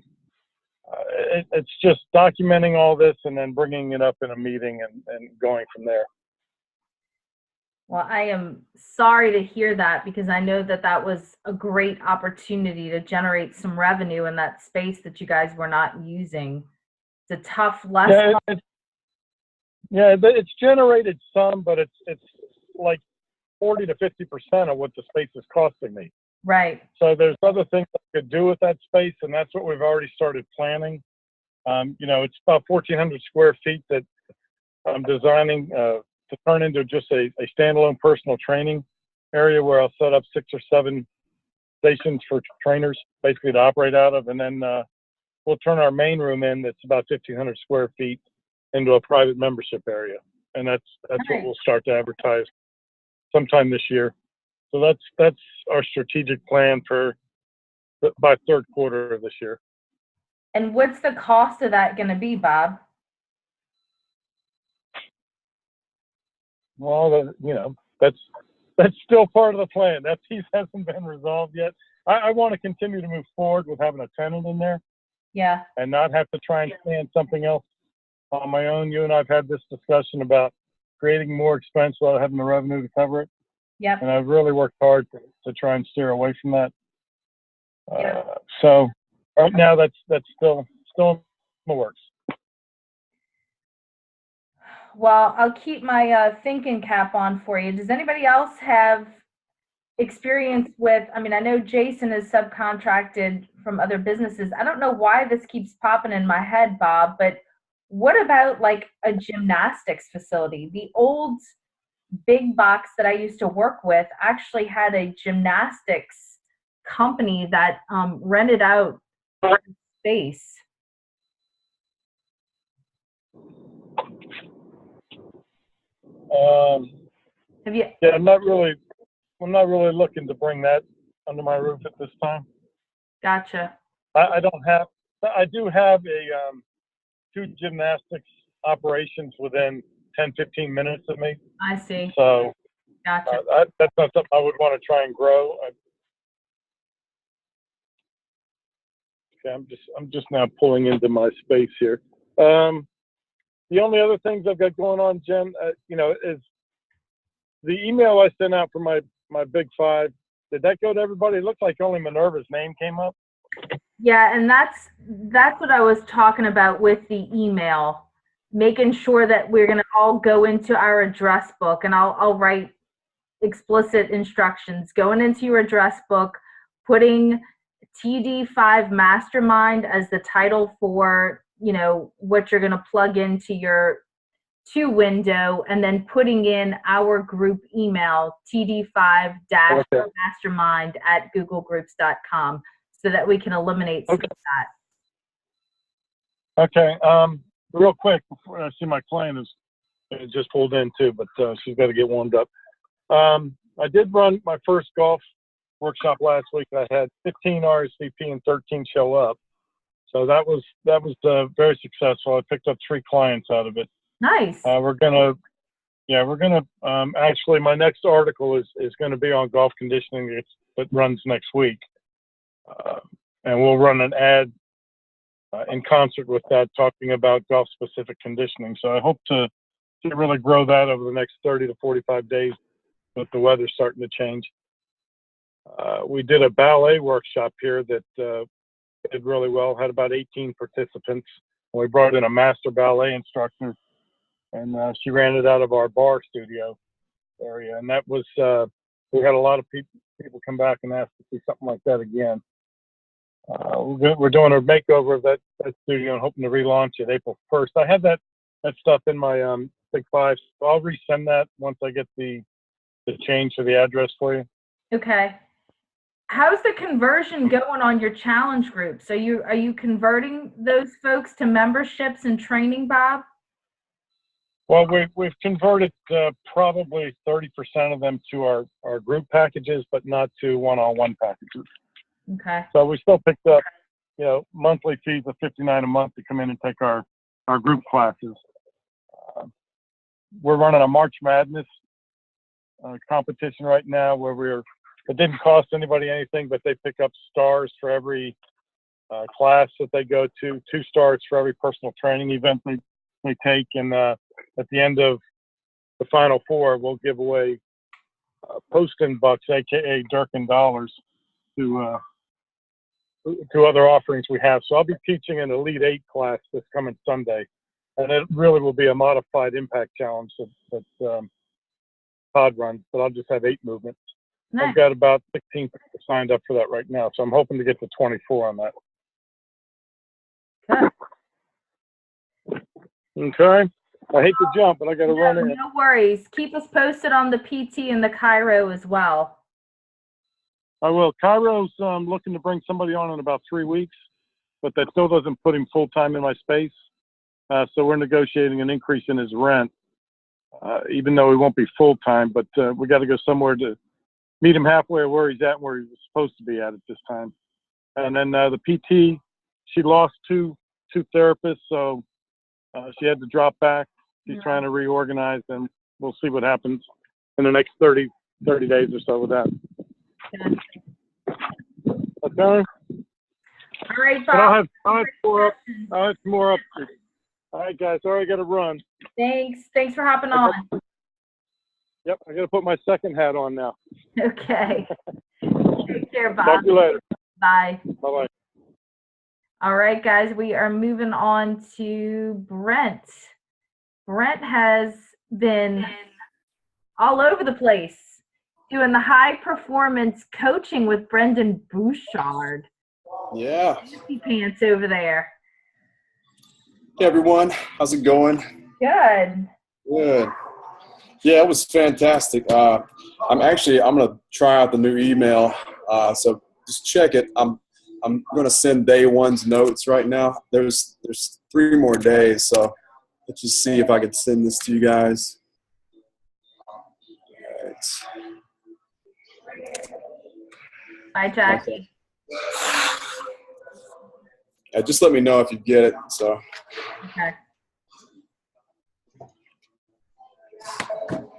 it's just documenting all this and then bringing it up in a meeting and going from there. Well, I am sorry to hear that, because I know that was a great opportunity to generate some revenue in that space that you guys were not using. It's a tough lesson. It's generated some, but it's like 40 to 50% of what the space is costing me. Right. So there's other things I could do with that space, and that's what we've already started planning. It's about 1,400 square feet that I'm designing to turn into just a standalone personal training area where I'll set up 6 or 7 stations for trainers basically to operate out of, and then we'll turn our main room in that's about 1,500 square feet into a private membership area, and that's Nice. what we'll start to advertise sometime this year. So that's our strategic plan by third quarter of this year. And what's the cost of that going to be, Bob? Well, that's still part of the plan. That piece hasn't been resolved yet. I want to continue to move forward with having a tenant in there. Yeah. And not have to try and plan something else on my own. You and I have had this discussion about creating more expense without having the revenue to cover it. Yep. And I've really worked hard to try and steer away from that. Yeah. So right now that's still in the works. Well, I'll keep my thinking cap on for you. Does anybody else have experience with, I know Jason is subcontracted from other businesses. I don't know why this keeps popping in my head, Bob, but what about like a gymnastics facility? The old big box that I used to work with actually had a gymnastics company that rented out space. Have you? Yeah, I'm not really looking to bring that under my roof at this time. Gotcha. I do have a 2 gymnastics operations within 10-15 minutes of me. I see. So Gotcha. that's not something I would want to try and grow. Okay, I'm just now pulling into my space here. The only other things I've got going on, Jen, is the email I sent out for my Big 5. Did that go to everybody? It looked like only Minerva's name came up. Yeah, and that's what I was talking about with the email, making sure that we're going to all go into our address book, and I'll write explicit instructions going into your address book, putting TD5 Mastermind as the title for, what you're going to plug into your to window, and then putting in our group email, td5-mastermind@googlegroups.com, so that we can eliminate some of that. Okay. Real quick, before I see my client is just pulled in too, but she's got to get warmed up. I did run my first golf workshop last week. I had 15 RSVP and 13 show up. So that was very successful. I picked up 3 clients out of it. Nice. We're gonna actually, my next article is going to be on golf conditioning. It runs next week, and we'll run an ad in concert with that, talking about golf specific conditioning. So I hope to really grow that over the next 30 to 45 days with the weather starting to change. We did a ballet workshop here that did really well, had about 18 participants. We brought in a master ballet instructor, and she ran it out of our bar studio area. And that was, we had a lot of people come back and ask to see something like that again. We're doing a makeover of that studio and hoping to relaunch it April 1st. I have that stuff in my Big 5, so I'll resend that once I get the change to the address for you. Okay. How's the conversion going on your challenge groups? Are you converting those folks to memberships and training, Bob? Well, we've converted probably 30% of them to our group packages, but not to one-on-one packages. Okay. So we still picked up, monthly fees of $59 a month to come in and take our group classes. We're running a March Madness competition right now where it didn't cost anybody anything, but they pick up stars for every class that they go to, 2 stars for every personal training event they take, and at the end of the Final Four, we'll give away posting bucks, aka Durkin dollars, to other offerings we have. So I'll be teaching an Elite 8 class this coming Sunday, and it really will be a modified impact challenge that Todd runs, but I'll just have 8 movements. Nice. I've got about 16 people signed up for that right now, so I'm hoping to get to 24 on that. Good. Okay. I hate to jump, but I got to run in. No worries. Keep us posted on the PT and the Cairo as well. I will. Cairo's looking to bring somebody on in about 3 weeks, but that still doesn't put him full-time in my space. So we're negotiating an increase in his rent, even though he won't be full-time, but we got to go somewhere to meet him halfway where he's at and where he was supposed to be at this time. And then the PT, she lost two therapists, so she had to drop back. She's trying to reorganize, and we'll see what happens in the next 30 days or so with that. Okay. All right, Bob. I'll have more up. All right, guys. Sorry, I got to run. Thanks for hopping on. Yep, I got to put my second hat on now. Okay. Take care, Bob. Talk to you later. Bye. Bye-bye. All right, guys, we are moving on to Brent. Brent has been all over the place doing the high performance coaching with Brendan Bouchard. Yeah. Fancy pants over there. Hey everyone, how's it going? Good. Good. Yeah, it was fantastic. I'm gonna try out the new email. So just check it. I'm gonna send day one's notes right now. There's 3 more days, so let's just see if I could send this to you guys. All right. Bye, Jackie. Yeah, just let me know if you get it. So. Okay.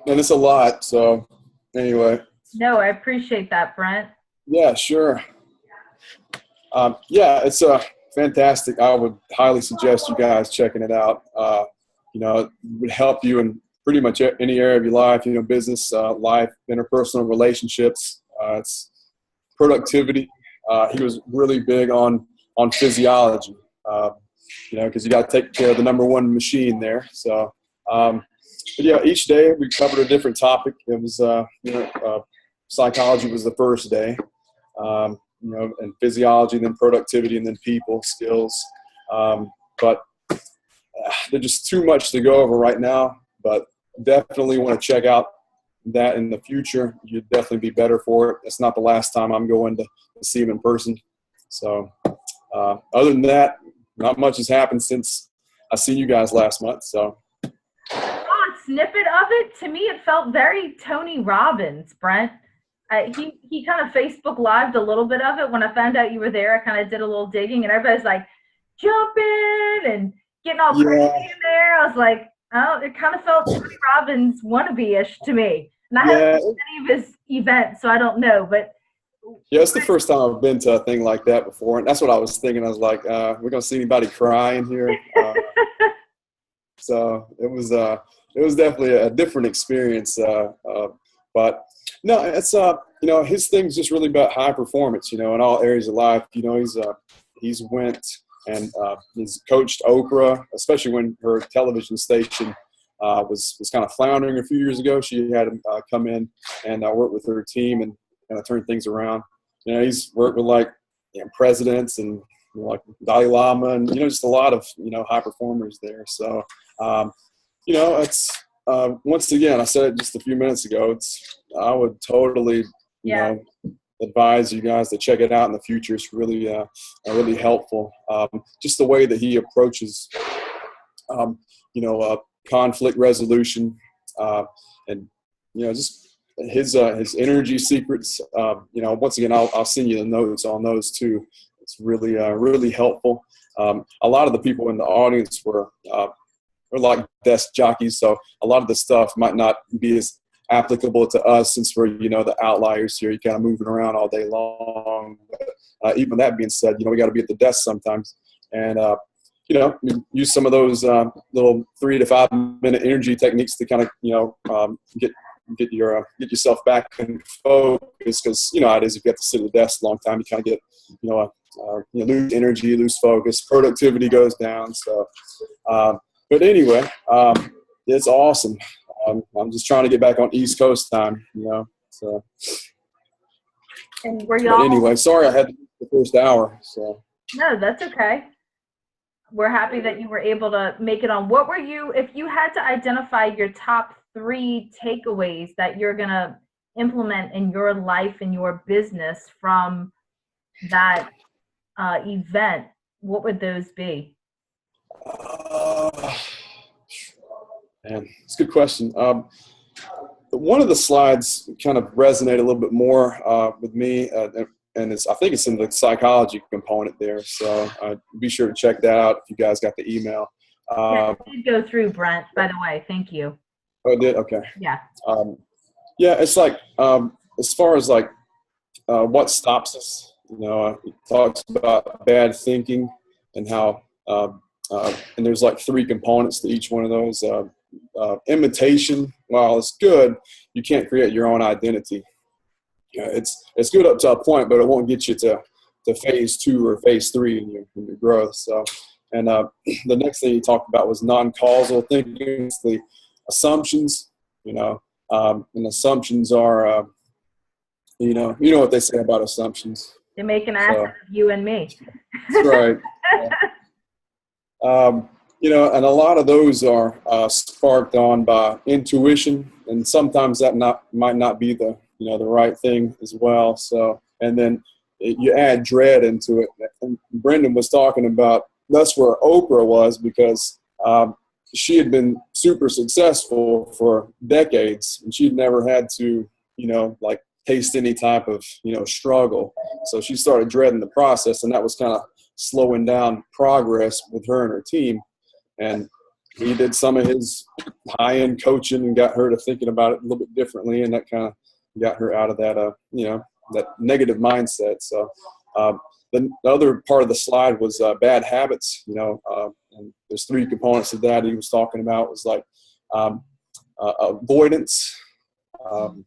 And it's a lot, so anyway. No, I appreciate that, Brent. Yeah, sure. Yeah, it's fantastic. I would highly suggest you guys checking it out. It would help you in pretty much any area of your life, business, life, interpersonal relationships. It's productivity. He was really big on physiology, because you got to take care of the number one machine there. So, but yeah, each day we covered a different topic. It was, psychology was the first day, and physiology, then productivity, and then people skills. But there's just too much to go over right now, but definitely want to check out that in the future. You'd definitely be better for it. It's not the last time I'm going to see him in person. So other than that, not much has happened since I seen you guys last month. So snippet of it, to me it felt very Tony Robbins, Brent. He kind of Facebook lived a little bit of it. When I found out you were there, I kind of did a little digging, and everybody's like jumping and getting all crazy in there. I was like, oh, it kind of felt Tony Robbins wannabe-ish to me. And I haven't seen any of his events, so I don't know. But yeah, it's the first time I've been to a thing like that before, and that's what I was thinking. I was like, we're gonna see anybody crying here. So it was definitely a different experience. But no, it's his thing's just really about high performance. In all areas of life. He's went and he's coached Oprah, especially when her television station was kind of floundering a few years ago. She had him come in and work with her team and kind of turn things around. He's worked with like presidents and like Dalai Lama and, just a lot of, high performers there. So, it's, once again, I said it just a few minutes ago, I would totally, advise you guys to check it out in the future. It's really, really helpful. Just the way that he approaches, conflict resolution, and, just his energy secrets. Once again, I'll send you the notes on those too. It's really, really helpful. A lot of the people in the audience were like desk jockeys, so a lot of the stuff might not be as applicable to us since we're, the outliers here. You're kind of moving around all day long. But, even that being said, we got to be at the desk sometimes, and use some of those little 3 to 5 minute energy techniques to kind of get yourself back in focus, because how it is if you have to sit at the desk a long time, you kind of get lose energy, lose focus, productivity goes down. So but anyway, it's awesome. I'm just trying to get back on East Coast time, so. And were y'all? But anyway, sorry I had the first hour. So. No, that's okay. We're happy that you were able to make it on. What were you, if you had to identify your top 3 takeaways that you're going to implement in your life and your business from that event, what would those be? Man, it's a good question. One of the slides kind of resonated a little bit more with me, and I think it's in the psychology component there. So be sure to check that out if you guys got the email. I did go through, Brent, by the way. Thank you. Oh, it did? Okay. Yeah. It's like as far as like what stops us, it talks about bad thinking and how and there's like 3 components to each one of those. Imitation, while it's good, you can't create your own identity. It's good up to a point, but it won't get you to phase 2 or phase 3 in your growth. So, and the next thing he talked about was non-causal thinking. It's the assumptions, and assumptions are, what they say about assumptions. They make an ass of you and me. That's right. And a lot of those are sparked on by intuition, and sometimes that might not be the the right thing as well. So, and then you add dread into it. And Brendan was talking about that's where Oprah was, because she had been super successful for decades, and she'd never had to like taste any type of struggle. So she started dreading the process, and that was kind of slowing down progress with her and her team. And he did some of his high-end coaching and got her to thinking about it a little bit differently, and that kind of got her out of that, that negative mindset. So the other part of the slide was bad habits, and there's 3 components of that he was talking about. It was like avoidance. I'm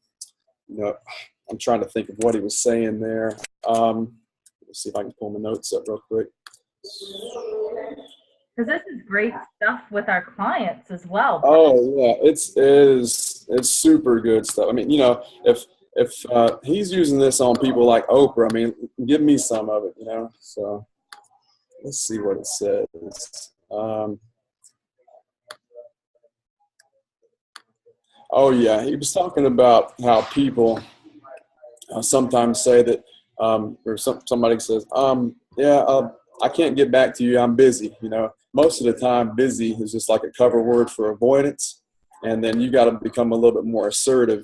trying to think of what he was saying there. Let's see if I can pull my notes up real quick. Because this is great stuff with our clients as well. Oh yeah, it's super good stuff. I mean, if he's using this on people like Oprah, I mean, give me some of it, So let's see what it says. Oh yeah, he was talking about how people sometimes say that, or somebody says, I can't get back to you, I'm busy. Most of the time, busy is just like a cover word for avoidance. And then you got to become a little bit more assertive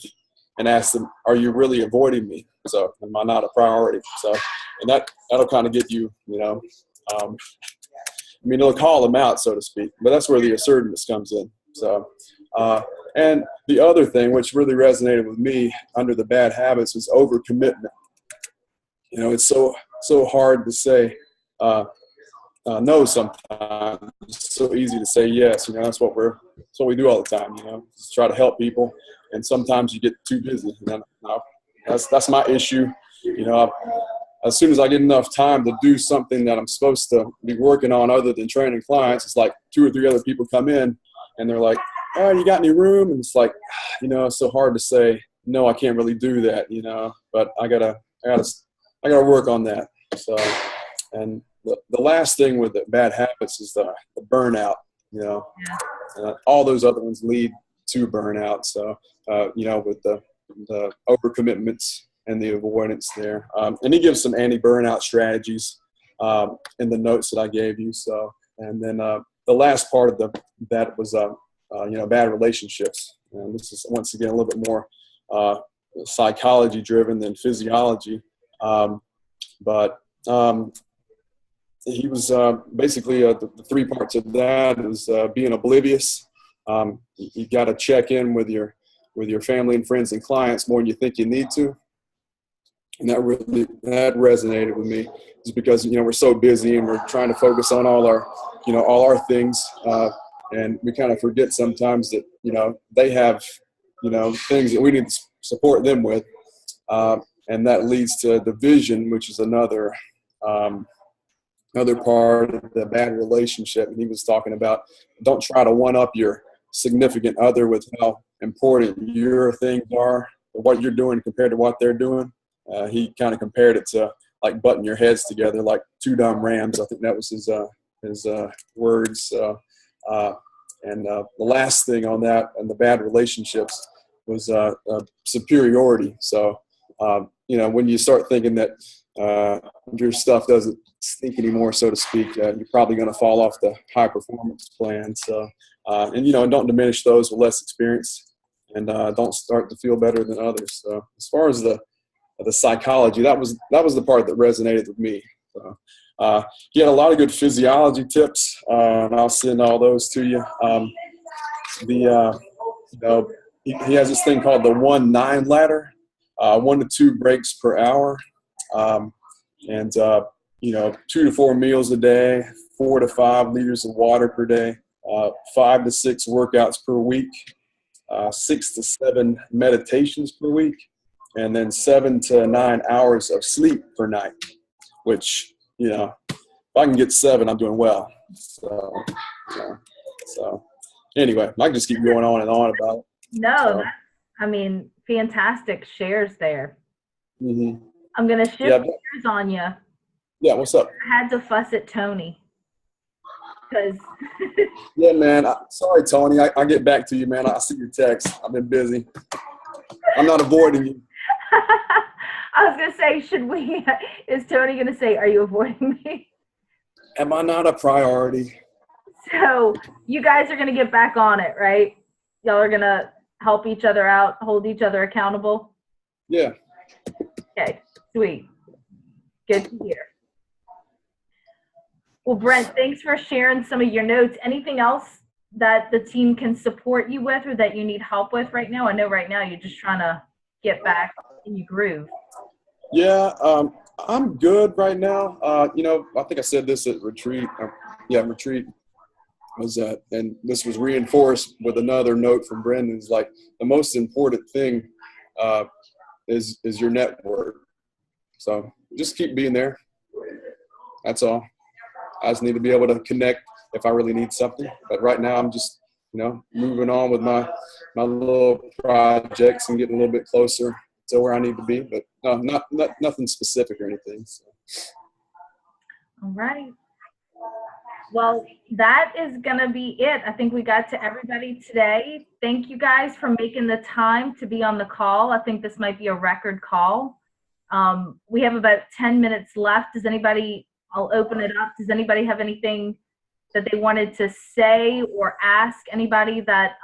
and ask them, are you really avoiding me? So am I not a priority? So, and that'll kind of get you, it'll call them out, so to speak, but that's where the assertiveness comes in. So, and the other thing, which really resonated with me under the bad habits, was overcommitment. It's so hard to say, no sometimes. It's so easy to say yes. That's what we do all the time. Just try to help people, and sometimes you get too busy. That's my issue. As soon as I get enough time to do something that I'm supposed to be working on other than training clients, it's like 2 or 3 other people come in, and they're like, "Oh, you got any room?" And it's like, it's so hard to say no. I can't really do that. But I gotta work on that. So, and the last thing with the bad habits is the burnout. You know, all those other ones lead to burnout. So, you know, with the overcommitments and the avoidance there. And he gives some anti-burnout strategies in the notes that I gave you. So, and then the last part of that was, you know, bad relationships. And this is, once again, a little bit more psychology driven than physiology. But he was basically the three parts of that is being oblivious. You got to check in with your family and friends and clients more than you think you need to. And that resonated with me, is because, you know, we're so busy and we're trying to focus on all our things, and we kind of forget sometimes that, you know, they have, you know, things that we need to support them with, and that leads to division, which is another part of the bad relationship. And he was talking about, don't try to one up your significant other with how important your things are, or what you're doing compared to what they're doing. He kind of compared it to like butting your heads together like two dumb rams. I think that was his words. And the last thing on that and the bad relationships was superiority. So, you know, when you start thinking that your stuff doesn't stink anymore, so to speak, you're probably going to fall off the high performance plan. So, and, you know, don't diminish those with less experience, and don't start to feel better than others. So as far as the psychology, that was the part that resonated with me. So, he had a lot of good physiology tips, and I'll send all those to you. You know, he has this thing called the 1-9 ladder, 1 to 2 breaks per hour, and you know, 2 to 4 meals a day, 4 to 5 liters of water per day, 5 to 6 workouts per week, 6 to 7 meditations per week, and then 7 to 9 hours of sleep per night, which, you know, if I can get 7, I'm doing well. So anyway, I can just keep going on and on about it. No, I mean, fantastic shares there. Mm-hmm. I'm going to shift gears on you. Yeah, what's up? I had to fuss at Tony. Because yeah, man. Sorry, Tony. I get back to you, man. I see your text. I've been busy. I'm not avoiding you. I was going to say, is Tony going to say, are you avoiding me? Am I not a priority? So you guys are going to get back on it, right? Y'all are going to help each other out, hold each other accountable? Yeah. Okay, sweet. Good to hear. Well, Brent, thanks for sharing some of your notes. Anything else that the team can support you with or that you need help with right now? I know right now you're just trying to get back in your groove. Yeah, I'm good right now. You know, I think I said this at retreat. Retreat was that, and this was reinforced with another note from Brendan. Is like the most important thing is your network. So just keep being there. That's all. I just need to be able to connect if I really need something. But right now I'm just, you know, moving on with my little projects and getting a little bit closer to where I need to be. But not nothing specific or anything. So. All right. Well, that is going to be it. I think we got to everybody today. Thank you guys for making the time to be on the call. I think this might be a record call. We have about 10 minutes left. I'll open it up. Does anybody have anything that they wanted to say or ask? Anybody that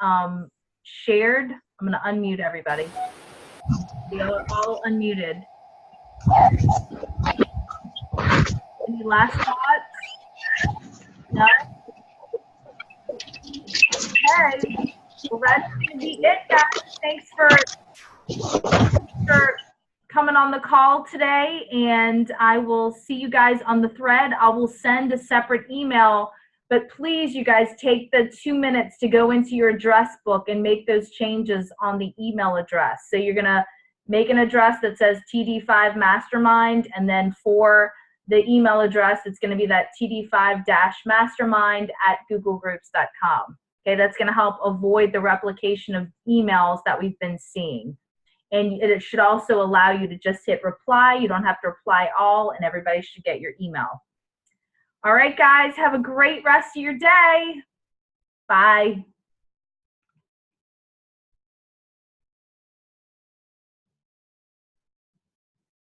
shared? I'm going to unmute everybody. You're all unmuted. Any last thoughts? No? Okay. Well, that's going to be it, guys. Thanks for coming on the call today, and I will see you guys on the thread. I will send a separate email, but please, you guys, take the 2 minutes to go into your address book and make those changes on the email address. So you're going to make an address that says TD5 Mastermind, and then for the email address, it's going to be that TD5-mastermind@googlegroups.com. Okay, that's going to help avoid the replication of emails that we've been seeing. And it should also allow you to just hit reply. You don't have to reply all, and everybody should get your email. All right, guys, have a great rest of your day. Bye.